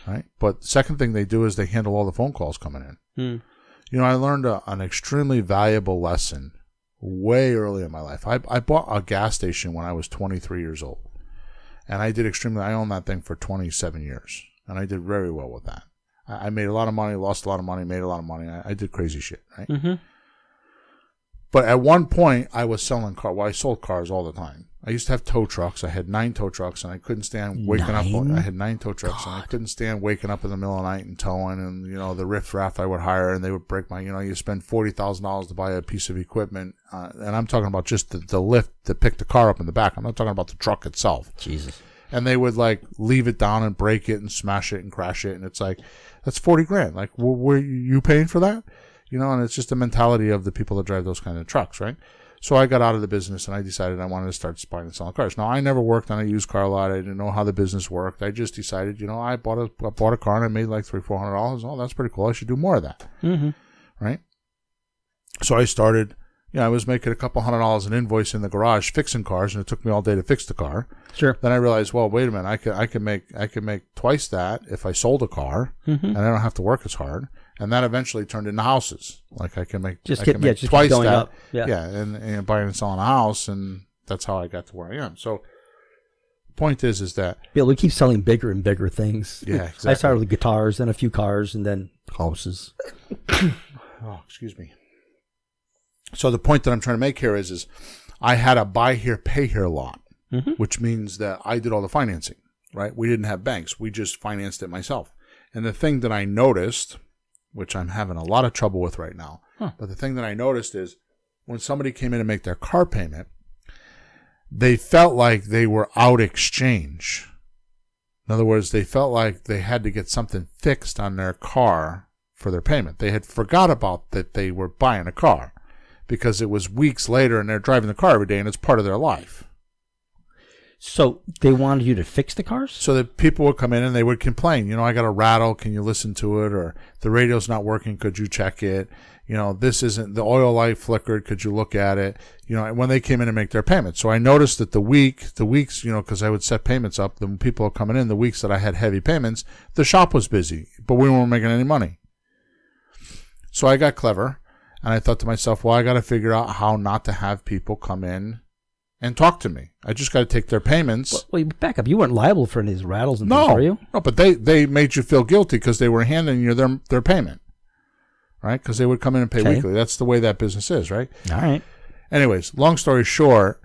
Right? But the second thing they do is they handle all the phone calls coming in. Mm. You know, I learned an extremely valuable lesson way early in my life. I bought a gas station when I was 23 years old. And I owned that thing for 27 years. And I did very well with that. I made a lot of money, lost a lot of money, made a lot of money. I did crazy shit, right? Mm-hmm. But at one point, I was selling cars. Well, I sold cars all the time. I used to have tow trucks. I had 9 tow trucks, and I couldn't stand waking up. I had 9 tow trucks, and I couldn't stand waking up in the middle of the night and towing. And the riffraff I would hire, and they would break my. You spend $40,000 to buy a piece of equipment, and I'm talking about just the lift to pick the car up in the back. I'm not talking about the truck itself. Jesus. And they would leave it down and break it and smash it and crash it, and it's like that's $40,000. Like, were you paying for that? And it's just the mentality of the people that drive those kind of trucks, right? So I got out of the business and I decided I wanted to start buying and selling cars. Now, I never worked on a used car lot. I didn't know how the business worked. I just decided, I bought a car and I made like $300-$400. Oh, that's pretty cool. I should do more of that. Mm-hmm. Right? So I started, I was making a couple $100 an invoice in the garage fixing cars, and it took me all day to fix the car. Sure. Then I realized, well, wait a minute, I can make twice that if I sold a car, and I don't have to work as hard. And that eventually turned into houses. Like I can make twice going that. Up. Yeah, and buying and selling a house, and that's how I got to where I am. So the point is that Bill, we keep selling bigger and bigger things. Yeah, exactly. I started with guitars, then a few cars, and then houses. Oh, excuse me. So the point that I'm trying to make here is I had a buy here, pay here lot, which means that I did all the financing, right? We didn't have banks. We just financed it myself. And the thing that I noticed, which I'm having a lot of trouble with right now, but the thing that I noticed is when somebody came in to make their car payment, they felt like they were out exchange. In other words, they felt like they had to get something fixed on their car for their payment. They had forgot about that they were buying a car because it was weeks later and they're driving the car every day and it's part of their life. So they wanted you to fix the cars? So that people would come in and they would complain, I got a rattle, can you listen to it? Or the radio's not working, could you check it? This isn't, the oil light flickered, could you look at it? When they came in and make their payments. So I noticed that the weeks, because I would set payments up, the people are coming in, the weeks that I had heavy payments, the shop was busy, but we weren't making any money. So I got clever and I thought to myself, well, I got to figure out how not to have people come in and talk to me. I just got to take their payments. Well, back up. You weren't liable for any of these rattles and things, were you? No, but they made you feel guilty because they were handing you their payment, right? Because they would come in and pay weekly. That's the way that business is, right? All right. Anyways, long story short,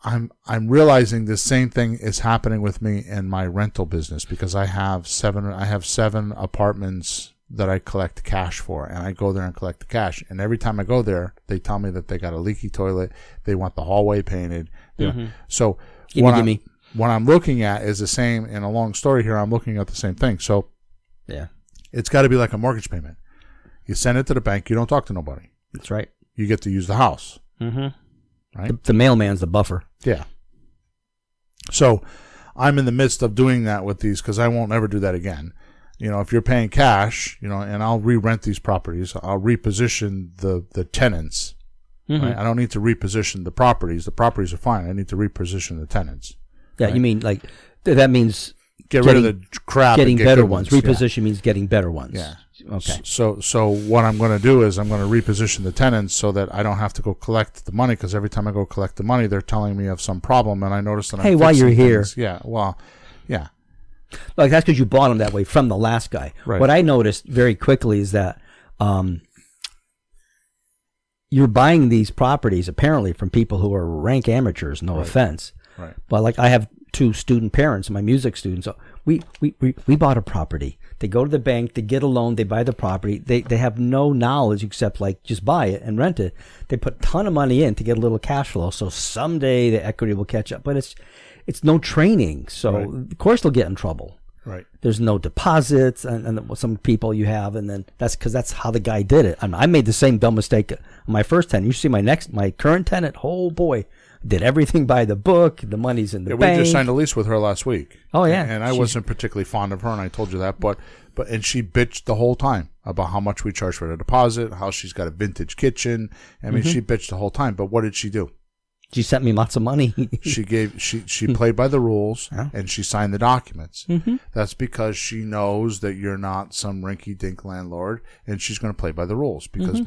I'm realizing the same thing is happening with me in my rental business because I have seven apartments that I collect cash for, and I go there and collect the cash. And every time I go there, they tell me that they got a leaky toilet, they want the hallway painted. So what I'm looking at is the same. In a long story here, I'm looking at the same thing. So it's got to be like a mortgage payment. You send it to the bank, you don't talk to nobody. That's right. You get to use the house. Right? The mailman's the buffer. Yeah. So I'm in the midst of doing that with these because I won't ever do that again. If you're paying cash, and I'll re-rent these properties, I'll reposition the tenants. Right? I don't need to reposition the properties. The properties are fine. I need to reposition the tenants. Yeah, right? You mean like that means get rid of the crap. Getting and get better good ones. Reposition means getting better ones. Yeah. Okay. So what I'm going to do is I'm going to reposition the tenants so that I don't have to go collect the money because every time I go collect the money, they're telling me of some problem, and I notice that. Hey, while you're here. Yeah. Well. Yeah. Like that's because you bought them that way from the last guy. Right. What I noticed very quickly is that you're buying these properties apparently from people who are rank amateurs. No offense, Right. but like I have 2 student parents, my music students. So we bought a property. They go to the bank, they get a loan, they buy the property. They have no knowledge except like just buy it and rent it. They put a ton of money in to get a little cash flow. So someday the equity will catch up. But it's no training. So of course they'll get in trouble. Right. There's no deposits, and some people you have, and then that's how the guy did it. I made the same dumb mistake on my first tenant. You see my current tenant, oh boy, did everything by the book. The money's in the bank. We just signed a lease with her last week. Oh yeah, and I wasn't particularly fond of her, and I told you that. But and she bitched the whole time about how much we charge for the deposit, how she's got a vintage kitchen. I mean, she bitched the whole time. But what did she do? She sent me lots of money. She played by the rules, and she signed the documents. That's because she knows that you're not some rinky-dink landlord, and she's going to play by the rules because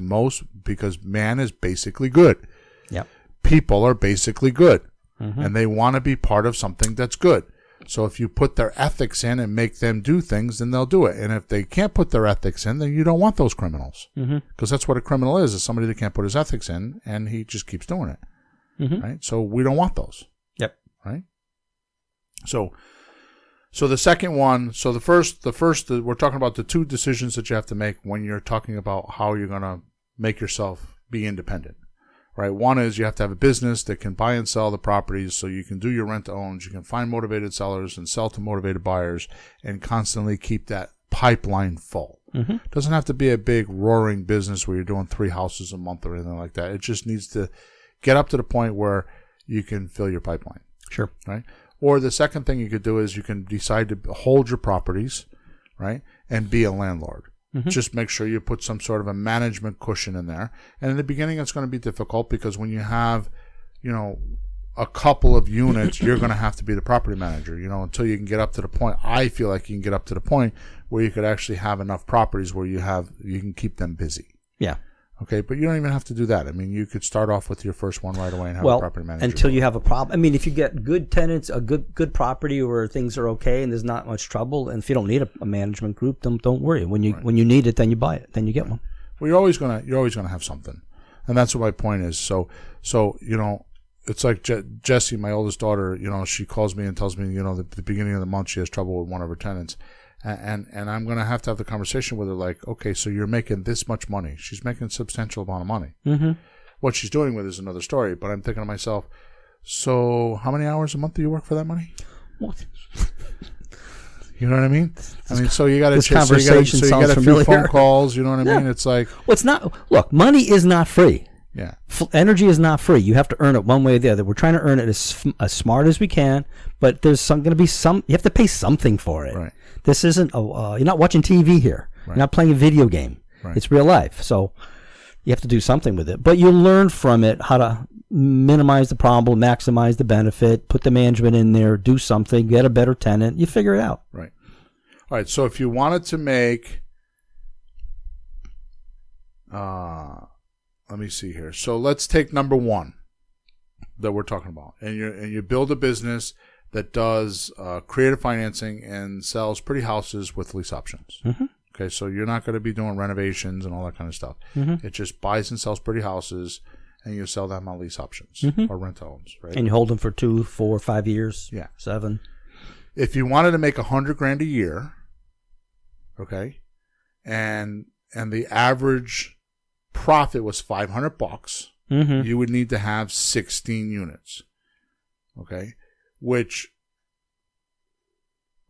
because man is basically good. Yep. People are basically good, and they want to be part of something that's good. So if you put their ethics in and make them do things, then they'll do it. And if they can't put their ethics in, then you don't want those criminals, because that's what a criminal is somebody that can't put his ethics in, and he just keeps doing it. Right. So we don't want those. Yep. Right. So the second one. So the first, we're talking about the 2 decisions that you have to make when you're talking about how you're going to make yourself be independent. Right. One is you have to have a business that can buy and sell the properties, so you can do your rent to owns. You can find motivated sellers and sell to motivated buyers, and constantly keep that pipeline full. It doesn't have to be a big roaring business where you're doing 3 houses a month or anything like that. It just needs to get up to the point where you can fill your pipeline. Sure. Right. Or the second thing you could do is you can decide to hold your properties, right, and be a landlord. Just make sure you put some sort of a management cushion in there. And in the beginning, it's going to be difficult because when you have, a couple of units, you're going to have to be the property manager, until you can get up to the point. I feel like you can get up to the point where you could actually have enough properties where you can keep them busy. Yeah. Okay, but you don't even have to do that. I mean, you could start off with your first one right away and have a property manager. Until you have a problem. I mean, if you get good tenants, a good property where things are okay and there's not much trouble, and if you don't need a management group, don't worry. When you need it, then you buy it. Then you get one. Well, you're always gonna have something, and that's what my point is. So it's like Jessie, my oldest daughter. She calls me and tells me, at the beginning of the month she has trouble with one of her tenants. And I'm going to have the conversation with her like, okay, so you're making this much money. She's making a substantial amount of money. What she's doing with it is another story. But I'm thinking to myself, so how many hours a month do you work for that money? What? You know what I mean? So you got to this conversation sounds a familiar. few phone calls. You know what I mean? It's like, well, it's not. Look, money is not free. Yeah. Energy is not free. You have to earn it one way or the other. We're trying to earn it as smart as we can, but there's going to be some. You have to pay something for it. Right. This isn't. You're not watching TV here. Right. You're not playing a video game. Right. It's real life. So you have to do something with it. But you learn from it how to minimize the problem, maximize the benefit, put the management in there, do something, get a better tenant. You figure it out. Right. All right. So if you wanted to make, let me see here. So let's take number 1 that we're talking about, and you build a business that does creative financing and sells pretty houses with lease options. Okay, so you're not going to be doing renovations and all that kind of stuff. It just buys and sells pretty houses, and you sell them on lease options or rent homes, right? And you hold them for 2, 4, 5 years. Yeah, 7. If you wanted to make $100,000 a year, okay, and the average profit was $500, you would need to have 16 units. Okay, which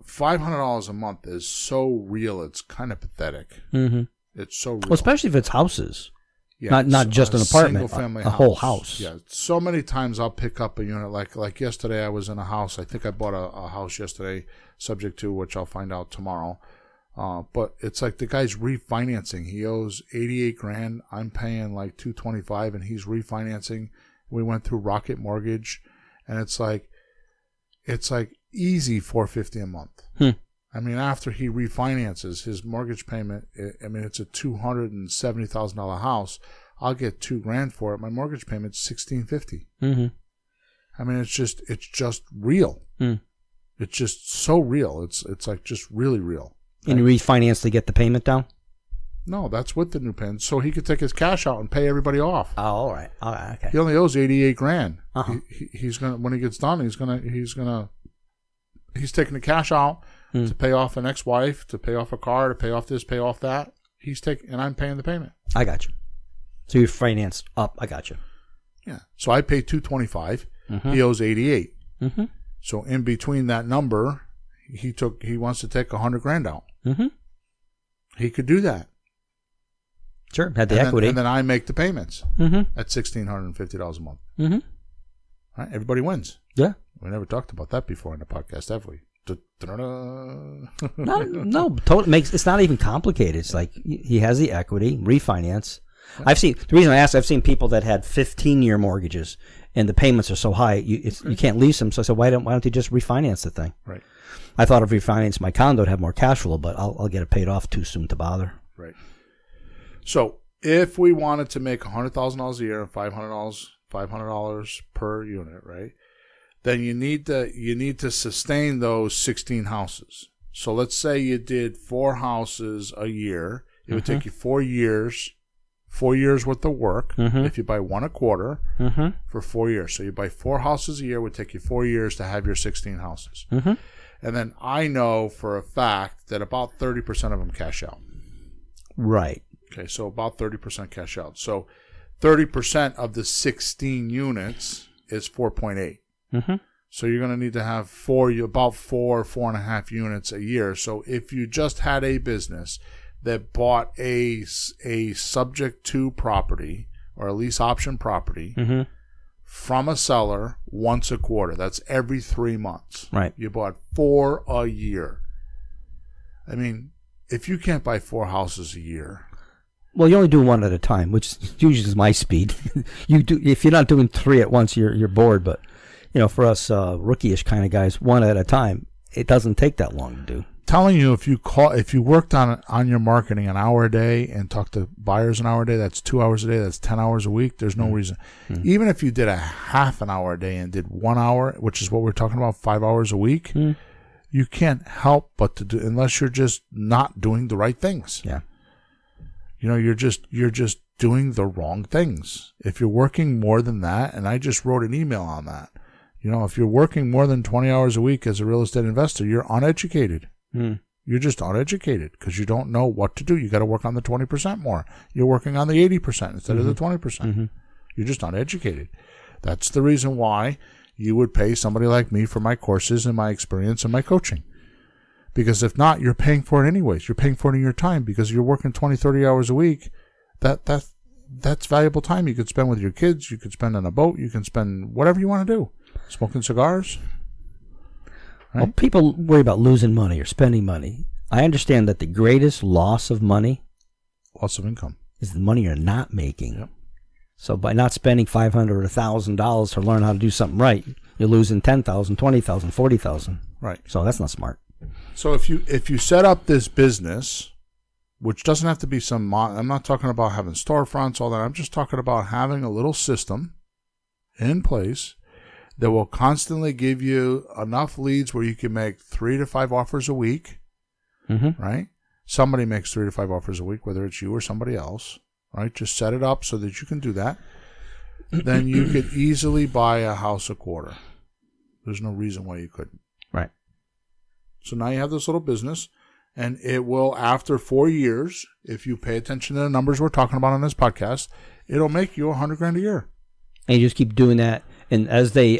$500 a month is so real, it's kind of pathetic. It's so real. Well, especially if it's houses. Yeah, not just an apartment, a whole house. Yeah, so many times I'll pick up a unit. Like yesterday, I was in a house. I think I bought a house yesterday, subject to which I'll find out tomorrow. But it's like the guy's refinancing. He owes $88,000. I'm paying like $225,000, and he's refinancing. We went through Rocket Mortgage, and it's like easy $450 a month. I mean, after he refinances his mortgage payment, it's a $270,000 house. I'll get $2,000 for it. My mortgage payment's $1,650. I mean, it's just real. It's just so real. It's like just really real. And you refinance to get the payment down? No, that's with the new pen. So he could take his cash out and pay everybody off. Oh, all right. Okay. He only owes $88,000. Uh-huh. He's gonna, when he gets done, he's taking the cash out to pay off an ex-wife, to pay off a car, to pay off this, pay off that. And I'm paying the payment. I got you. So you're financed up. I got you. Yeah. So I pay $225. Mm-hmm. He owes $88. Mm-hmm. So in between that number, he wants to take $100,000 out. Mm-hmm. He could do that. Sure. Had the equity. And then I make the payments at $1,650 a month. Mm-hmm. Right? Everybody wins. Yeah. We never talked about that before in the podcast, have we? No, totally makes. It's not even complicated. It's like he has the equity, refinance. I've seen people that had 15-year mortgages and the payments are so high you can't lease them. So I said, why don't you just refinance the thing? Right. I thought if refinance my condo, I'd have more cash flow, but I'll get it paid off too soon to bother. Right. So if we wanted to make $100,000 a year and $500 per unit, right? Then you need to sustain those 16 houses. So let's say you did 4 houses a year. It would take you 4 years worth of work if you buy one a quarter for 4 years. So you buy 4 houses a year, it would take you 4 years to have your 16 houses. And then I know for a fact that about 30% of them cash out. Right. Okay, so about 30% cash out. So 30% of the 16 units is 4.8. So you're going to need to have about 4.5 units a year. So if you just had a business that bought a subject to property or a lease option property from a seller once a quarter, that's every 3 months. Right. You bought 4 a year. I mean, if you can't buy 4 houses a year. Well, you only do one at a time, which usually is my speed. If you're not doing 3 at once, you're bored. But for us rookie-ish kind of guys, 1 at a time, it doesn't take that long to do. Telling you, if you worked on your marketing an hour a day and talked to buyers an hour a day, that's 2 hours a day, that's 10 hours a week. There's no reason. Even if you did a half an hour a day and did 1 hour, which is what we're talking about, 5 hours a week, you can't help but to do, unless you're just not doing the right things. Yeah. You're just doing the wrong things. If you're working more than that, and I just wrote an email on that, if you're working more than 20 hours a week as a real estate investor, you're uneducated. You're just uneducated because you don't know what to do. You got to work on the 20% more. You're working on the 80% instead of the 20%. You're just uneducated. That's the reason why you would pay somebody like me for my courses and my experience and my coaching. Because if not, you're paying for it anyways. You're paying for it in your time because you're working 20, 30 hours a week. That's valuable time you could spend with your kids. You could spend on a boat. You can spend whatever you want to do. Smoking cigars. Right? Well, people worry about losing money or spending money. I understand that the greatest loss of money, loss of income, is the money you're not making. Yep. So by not spending $500 or $1,000 to learn how to do something right, you're losing $10,000, $20,000, $40,000. Right. So that's not smart. So if you set up this business, which doesn't have to be I'm not talking about having storefronts, all that. I'm just talking about having a little system in place that will constantly give you enough leads where you can make 3 to 5 offers a week, right? Somebody makes 3 to 5 offers a week, whether it's you or somebody else, right? Just set it up so that you can do that. Then you could easily buy a house a quarter. There's no reason why you couldn't. Right. So now you have this little business, and it will, after 4 years, if you pay attention to the numbers we're talking about on this podcast, it'll make you $100,000 a year. And you just keep doing that, and as they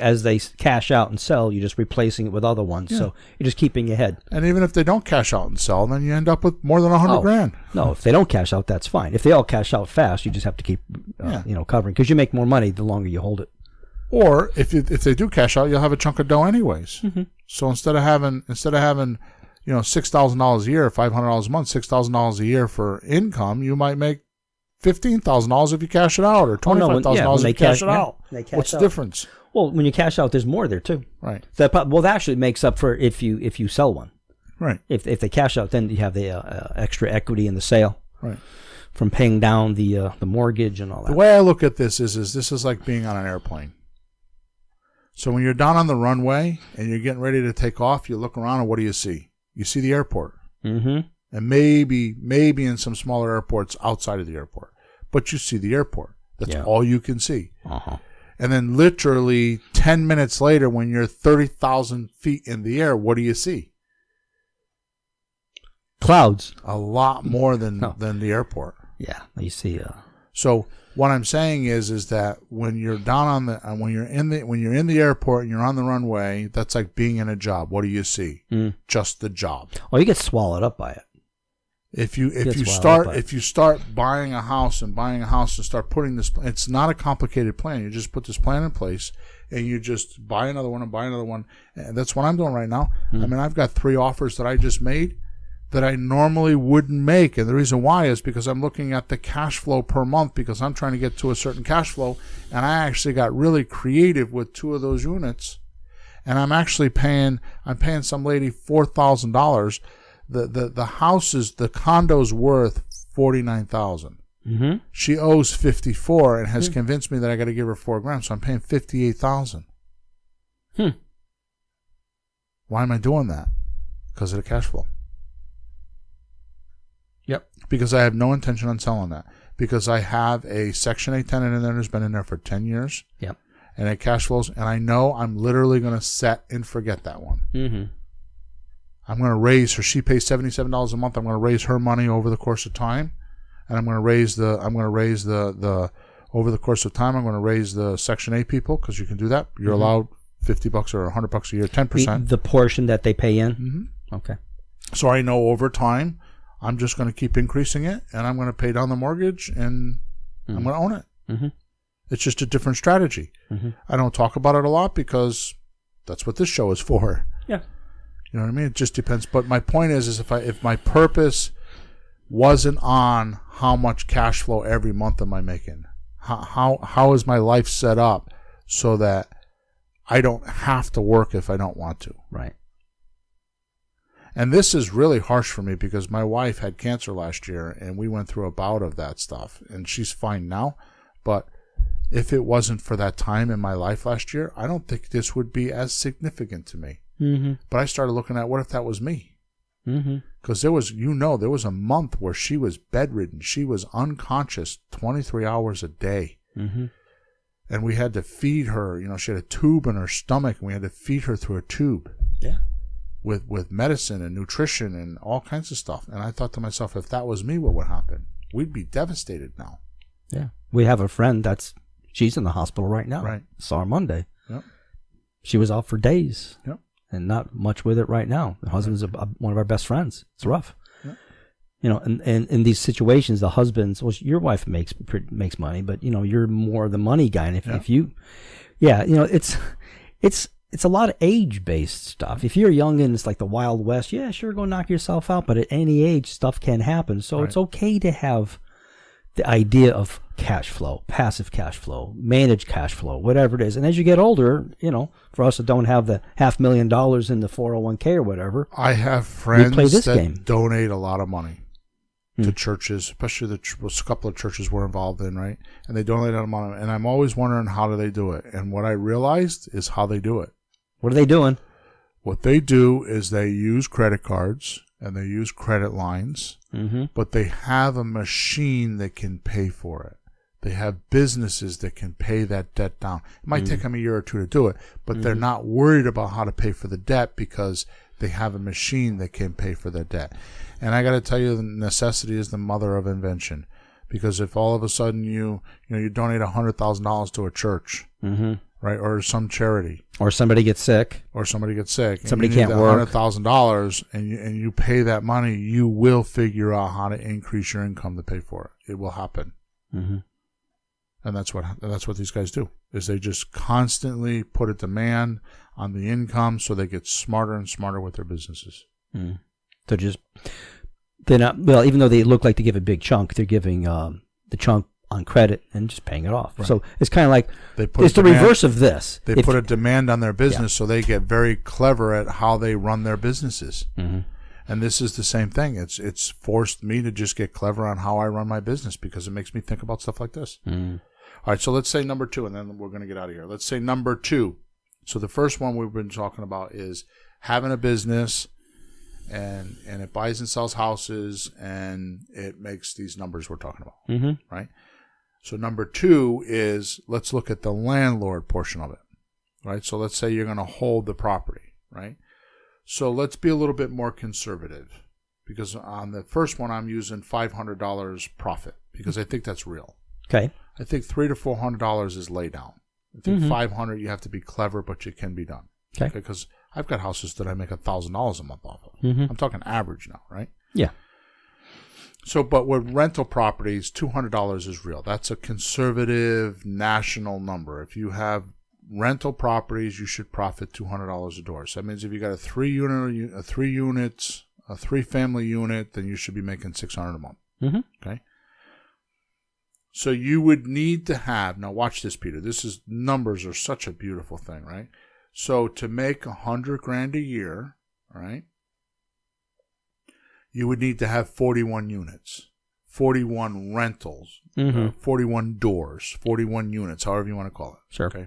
cash out and sell, you're just replacing it with other ones. Yeah. So you're just keeping ahead. And even if they don't cash out and sell, then you end up with more than $100,000. No, if they don't cash out, that's fine. If they all cash out fast, you just have to keep covering, because you make more money the longer you hold it. Or if they do cash out, you'll have a chunk of dough anyways. So instead of having $6,000 a year, $500 a month, $6,000 a year for income, you might make $15,000 if you cash it out, or $25,000 if you cash it out. What's the difference? Well, when you cash out, there's more there too. Right. That actually makes up for if you sell one. Right. If they cash out, then you have the extra equity in the sale. Right. From paying down the mortgage and all that. The way I look at this is this is like being on an airplane. So when you're down on the runway and you're getting ready to take off, you look around and what do you see? You see the airport. and maybe in some smaller airports outside of the airport. But you see the airport. That's all you can see. Uh-huh. And then literally 10 minutes later, when you're 30,000 feet in the air, what do you see? Clouds. A lot more than the airport. Yeah, you see. So what I'm saying is that when you're down on the when you're in the airport and you're on the runway, that's like being in a job. What do you see? Just the job. Oh, you get swallowed up by it. If you start buying a house and start putting this, it's not a complicated plan. You just put this plan in place and you just buy another one and buy another one. And that's what I'm doing right now. I mean, I've got 3 offers that I just made that I normally wouldn't make. And the reason why is because I'm looking at the cash flow per month, because I'm trying to get to a certain cash flow. And I actually got really creative with 2 of those units. And I'm paying some lady $4,000. The house is, the condo's worth $49,000. Mm-hmm. She owes $54,000 and has convinced me that I got to give her $4,000, so I'm paying $58,000. Why am I doing that? Because of the cash flow. Yep. Because I have no intention on selling that. Because I have a Section 8 tenant in there who's been in there for 10 years. Yep. And it cash flows, and I know I'm literally going to set and forget that one. Mm-hmm. I'm going to raise her. She pays $77 a month. I'm going to raise her money over the course of time, and over the course of time, I'm going to raise the Section 8 people, because you can do that. You're allowed $50 or $100 a year, 10%. The portion that they pay in. Mm-hmm. Okay. So I know over time, I'm just going to keep increasing it, and I'm going to pay down the mortgage, and I'm going to own it. Mm-hmm. It's just a different strategy. Mm-hmm. I don't talk about it a lot because that's what this show is for. Yeah. You know what I mean? It just depends. But my point is if my purpose wasn't on how much cash flow every month am I making, how is my life set up so that I don't have to work if I don't want to? Right. And this is really harsh for me because my wife had cancer last year, and we went through a bout of that stuff, and she's fine now. But if it wasn't for that time in my life last year, I don't think this would be as significant to me. Mm-hmm. But I started looking at, what if that was me? Because there was a month where she was bedridden. She was unconscious 23 hours a day. Mm-hmm. And we had to feed her. She had a tube in her stomach, and we had to feed her through a tube. Yeah. With medicine and nutrition and all kinds of stuff. And I thought to myself, if that was me, what would happen? We'd be devastated now. Yeah. We have a friend she's in the hospital right now. Right. Saw her Monday. Yep. She was out for days. Yep. And not much with it right now. The husband's one of our best friends. It's rough. Yep. And in these situations, the husband's, well, your wife makes money, but you're more the money guy. And if you, it's a lot of age-based stuff. If you're young and it's like the Wild West, yeah, sure, go knock yourself out. But at any age, stuff can happen. So It's okay to have the idea of cash flow, passive cash flow, managed cash flow, whatever it is. And as you get older, for us that don't have the $500,000 in the 401k or whatever, I have friends that game. Donate a lot of money to churches, especially a couple of churches we're involved in, right? And they donate a lot of money. And I'm always wondering, how do they do it? And what I realized is how they do it. What are they doing? What they do is they use credit cards and they use credit lines, but they have a machine that can pay for it. They have businesses that can pay that debt down. It might take them a year or two to do it, but they're not worried about how to pay for the debt because they have a machine that can pay for the debt. And I got to tell you, the necessity is the mother of invention. Because if all of a sudden you donate $100,000 to a church, right, or some charity, or somebody gets sick, somebody can't work, $100,000, and you pay that money, you will figure out how to increase your income to pay for it. It will happen. And that's what these guys do, is they just constantly put a demand on the income so they get smarter and smarter with their businesses. They're not, well, even though they look like they give a big chunk, they're giving the chunk on credit and just paying it off. Right. So it's kind of like, it's the reverse of this. They put a demand on their business, so they get very clever at how they run their businesses. And this is the same thing. It's forced me to just get clever on how I run my business because it makes me think about stuff like this. All right, so let's say number 2, and then we're going to get out of here. Let's say number 2. So the first one we've been talking about is having a business and it buys and sells houses, and it makes these numbers we're talking about, right? So number 2 is, let's look at the landlord portion of it, right? So let's say you're going to hold the property, right? So let's be a little bit more conservative, because on the first one I'm using $500 profit because I think that's real. Okay. I think $300 to $400 is lay down. I think $500 you have to be clever, but it can be done. Okay. Because I've got houses that I make $1,000 a month off of. I'm talking average now, right? Yeah. So, but with rental properties, $200 is real. That's a conservative national number. If you have rental properties, you should profit $200 a door. So that means if you got a 3-family unit, then you should be making $600 a month. Okay. So you would need to have, now watch this, Peter. Numbers are such a beautiful thing, right? So to make $100,000 a year, right, you would need to have 41 units, 41 rentals, 41 doors, 41 units, however you want to call it. Sure. Okay.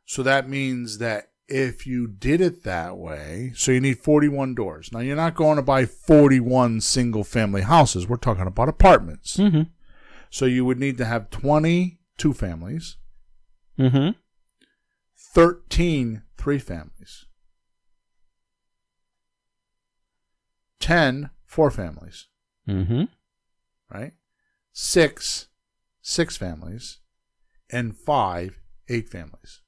So that means that if you did it that way, so you need 41 doors. Now, you're not going to buy 41 single-family houses. We're talking about apartments. So you would need to have 20 2-families, 13 3-families, 10 4-families, right? 6 6-families, and 5 8-families.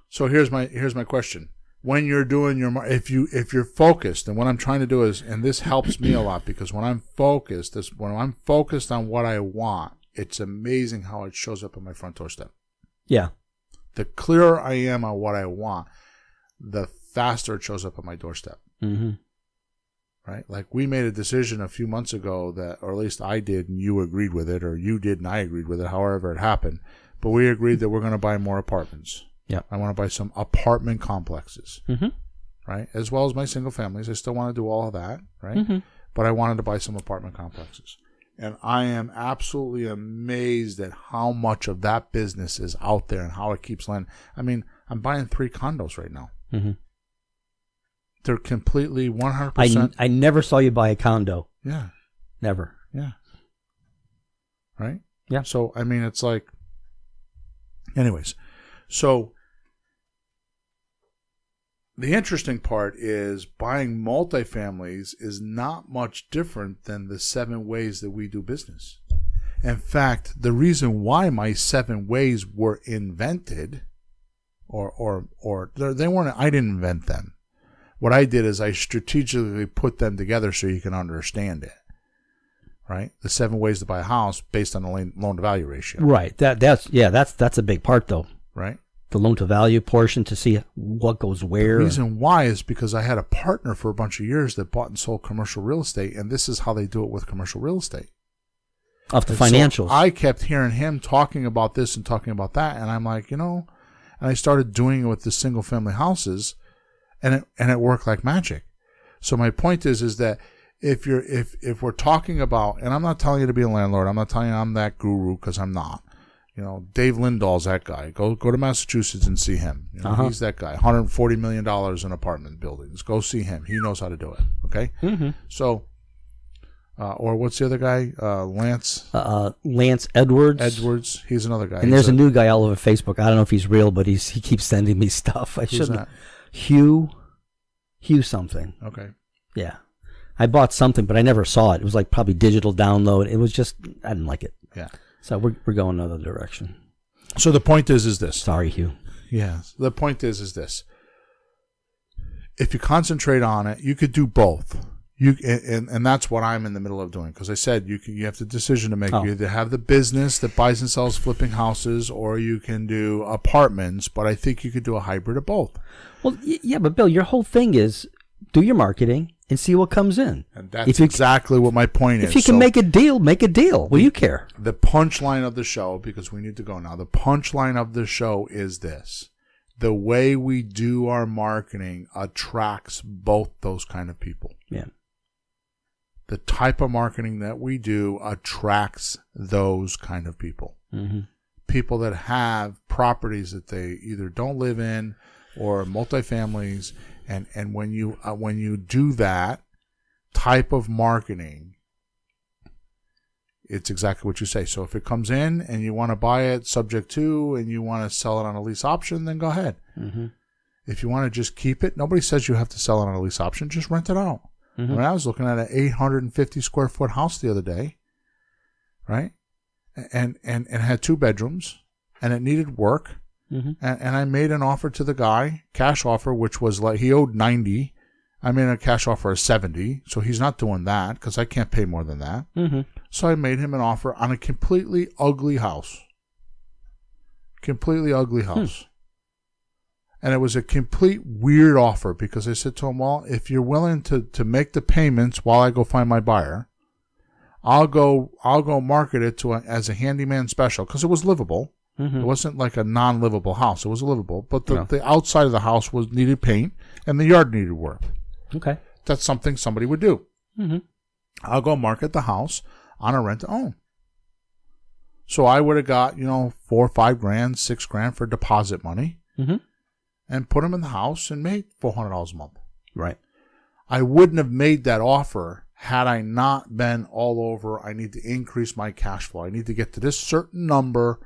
So here's my question. When you're doing if you're focused, and what I'm trying to do is, and this helps me a lot, because when I'm focused on what I want, it's amazing how it shows up on my front doorstep. Yeah. The clearer I am on what I want, the faster it shows up on my doorstep. Right? Like, we made a decision a few months ago that, or at least I did and you agreed with it, or you did and I agreed with it, however it happened. But we agreed that we're going to buy more apartments. Yeah. I want to buy some apartment complexes. Right? As well as my single families. I still want to do all of that. Right? But I wanted to buy some apartment complexes. And I am absolutely amazed at how much of that business is out there and how it keeps landing. I mean, I'm buying 3 condos right now. They're completely 100%. I never saw you buy a condo. Yeah. Never. Yeah. Right? Yeah. So, I mean, it's like, anyways. So, the interesting part is buying multifamilies is not much different than the 7 ways that we do business. In fact, the reason why my 7 ways were invented, or they weren't, I didn't invent them. What I did is I strategically put them together so you can understand it. Right? The 7 ways to buy a house based on the loan to value ratio. Right. That's a big part, though. Right? The loan to value portion, to see what goes where. The reason why is because I had a partner for a bunch of years that bought and sold commercial real estate, and this is how they do it with commercial real estate. Of the financials. So I kept hearing him talking about this and talking about that, and I'm like, and I started doing it with the single family houses, and it worked like magic. So my point is that if we're talking about, and I'm not telling you to be a landlord, I'm not telling you I'm that guru, because I'm not. Dave Lindahl's that guy. Go to Massachusetts and see him. He's that guy. $140 million in apartment buildings. Go see him. He knows how to do it. Okay? So, or what's the other guy? Lance? Lance Edwards. Edwards. He's another guy. And there's a new guy all over Facebook. I don't know if he's real, but he keeps sending me stuff. I shouldn't. That? Hugh something. Okay. Yeah. I bought something, but I never saw it. It was like probably digital download. It was just, I didn't like it. Yeah. So we're going another direction. So the point is this. Sorry, Hugh. Yeah. The point is this. If you concentrate on it, you could do both. And that's what I'm in the middle of doing, because I said you have the decision to make. You either have the business that buys and sells flipping houses, or you can do apartments. But I think you could do a hybrid of both. Well, yeah, but Bill, your whole thing is do your marketing and see what comes in. And that's exactly what my point is. If you can make a deal, make a deal. What do you care? The punchline of the show, because we need to go now, the punchline of the show is this. The way we do our marketing attracts both those kind of people. Yeah. The type of marketing that we do attracts those kind of people. People that have properties that they either don't live in, or multifamilies, and when you do that type of marketing, it's exactly what you say. So if it comes in and you want to buy it subject to, and you want to sell it on a lease option, then go ahead. Mm-hmm. If you want to just keep it, nobody says you have to sell it on a lease option. Just rent it out. Mm-hmm. I mean, I was looking at an 850 square foot house the other day, right? And had 2 bedrooms, and it needed work. Mm-hmm. And I made an offer to the guy, cash offer, which was like he owed 90. I made a cash offer of 70, so he's not doing that because I can't pay more than that. Mm-hmm. So I made him an offer on a completely ugly house. Completely ugly house. And it was a complete weird offer because I said to him, well, if you're willing to make the payments while I go find my buyer, I'll go market it as a handyman special because it was livable. Mm-hmm. It wasn't like a non-livable house. It was livable, but the outside of the house needed paint and the yard needed work. Okay. That's something somebody would do. Mm-hmm. I'll go market the house on a rent to own. So I would have got, $4 or $5 grand, $6 grand for deposit money. Mm-hmm. And put them in the house and made $400 a month. Right. I wouldn't have made that offer had I not been all over, I need to increase my cash flow. I need to get to this certain number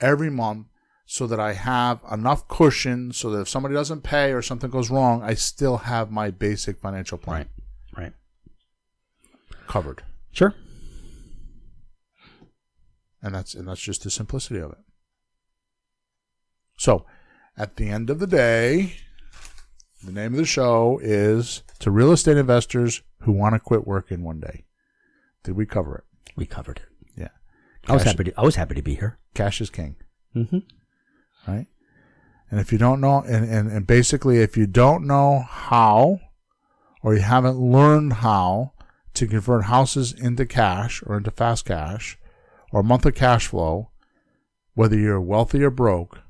every month so that I have enough cushion so that if somebody doesn't pay or something goes wrong, I still have my basic financial plan. Right. Covered. Sure. And that's just the simplicity of it. So, at the end of the day, the name of the show is To Real Estate Investors Who Want to Quit Work in One Day. Did we cover it? We covered it. Yeah. I was happy to be here. Cash is king. Mm-hmm. Right? And if you don't know, and basically if you don't know how, or you haven't learned how to convert houses into cash or into fast cash or monthly cash flow, whether you're wealthy or broke,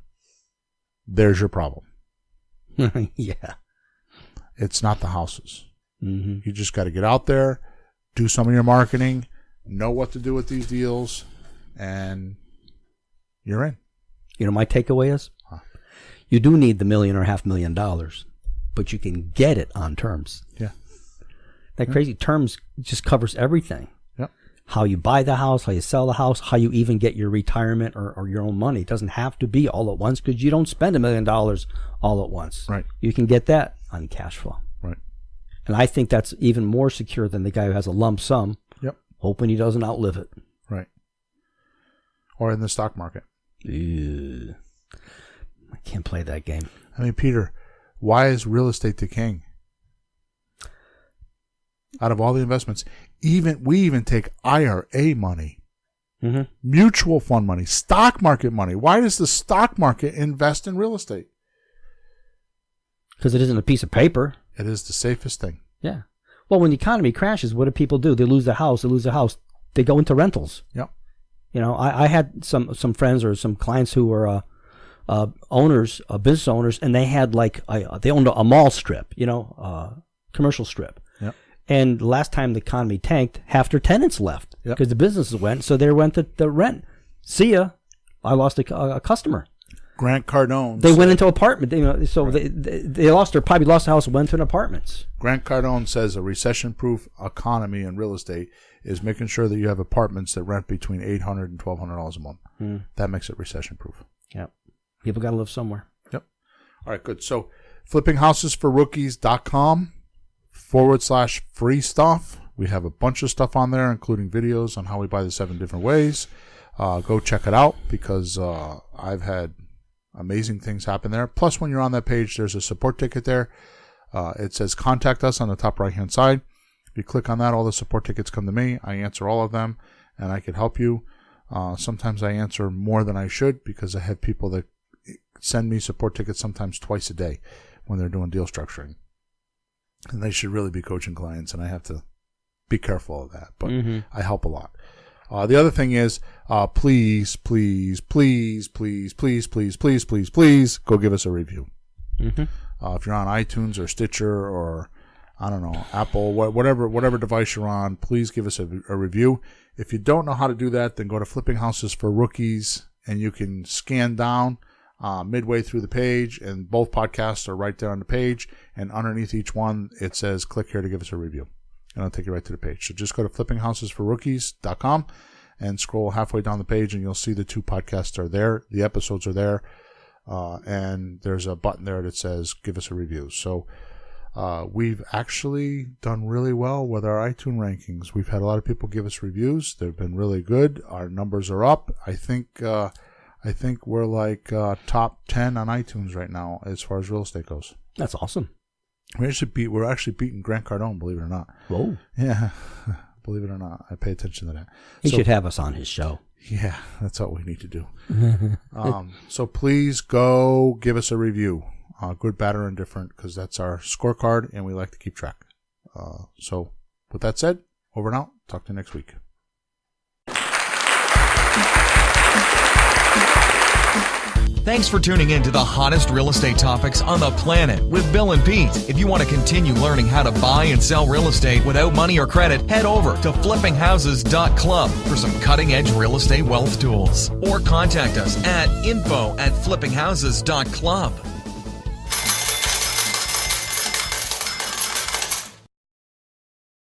there's your problem. Yeah. It's not the houses. Mm-hmm. You just got to get out there, do some of your marketing, know what to do with these deals, and you're in. My takeaway is you do need the $1 million or $500,000, but you can get it on terms. Yeah. That crazy terms just covers everything. Yep. How you buy the house, how you sell the house, how you even get your retirement or your own money. It doesn't have to be all at once because you don't spend $1 million all at once. Right. You can get that on cash flow. Right. And I think that's even more secure than the guy who has a lump sum, hoping he doesn't outlive it. Right. Or in the stock market. Ew. I can't play that game. I mean, Peter, why is real estate the king? Out of all the investments, we even take IRA money, mutual fund money, stock market money. Why does the stock market invest in real estate? Because it isn't a piece of paper. It is the safest thing. Yeah. Well, when the economy crashes, what do people do? They lose their house. They go into rentals. Yep. I had some friends or some clients who were owners, business owners, and they had they owned a mall strip, commercial strip. Yep. And the last time the economy tanked, half their tenants left because the businesses went. So they went the rent. See ya. I lost a customer. Grant Cardone. They went into apartment. They probably lost the house and went to an apartments. Grant Cardone says a recession-proof economy in real estate is making sure that you have apartments that rent between $800 and $1,200 a month. That makes it recession-proof. Yep. People got to live somewhere. Yep. All right, good. So flippinghousesforrookies.com/free stuff. We have a bunch of stuff on there, including videos on how we buy the 7 different ways. Go check it out because I've had amazing things happen there. Plus, when you're on that page, there's a support ticket there. It says contact us on the top right-hand side. If you click on that, all the support tickets come to me. I answer all of them, and I can help you. Sometimes I answer more than I should because I have people that send me support tickets sometimes twice a day when they're doing deal structuring. And they should really be coaching clients, and I have to be careful of that. But I help a lot. The other thing is, please go give us a review. If you're on iTunes or Stitcher or, I don't know, Apple, whatever device you're on, please give us a review. If you don't know how to do that, then go to Flipping Houses for Rookies, and you can scan down midway through the page, and both podcasts are right there on the page. And underneath each one, it says, click here to give us a review. And it'll take you right to the page. So just go to flippinghousesforrookies.com and scroll halfway down the page, and you'll see the 2 podcasts are there. The episodes are there. And there's a button there that says, give us a review. So we've actually done really well with our iTunes rankings. We've had a lot of people give us reviews. They've been really good. Our numbers are up. I think we're like top 10 on iTunes right now as far as real estate goes. That's awesome. We're actually beating Grant Cardone, believe it or not. Whoa. Yeah, believe it or not. I pay attention to that. He should have us on his show. Yeah, that's what we need to do. So please go give us a review, good, bad, or indifferent, because that's our scorecard, and we like to keep track. So with that said, over and out. Talk to you next week. Thanks for tuning in to the hottest real estate topics on the planet with Bill and Pete. If you want to continue learning how to buy and sell real estate without money or credit, head over to flippinghouses.club for some cutting-edge real estate wealth tools. Or contact us at info@flippinghouses.club.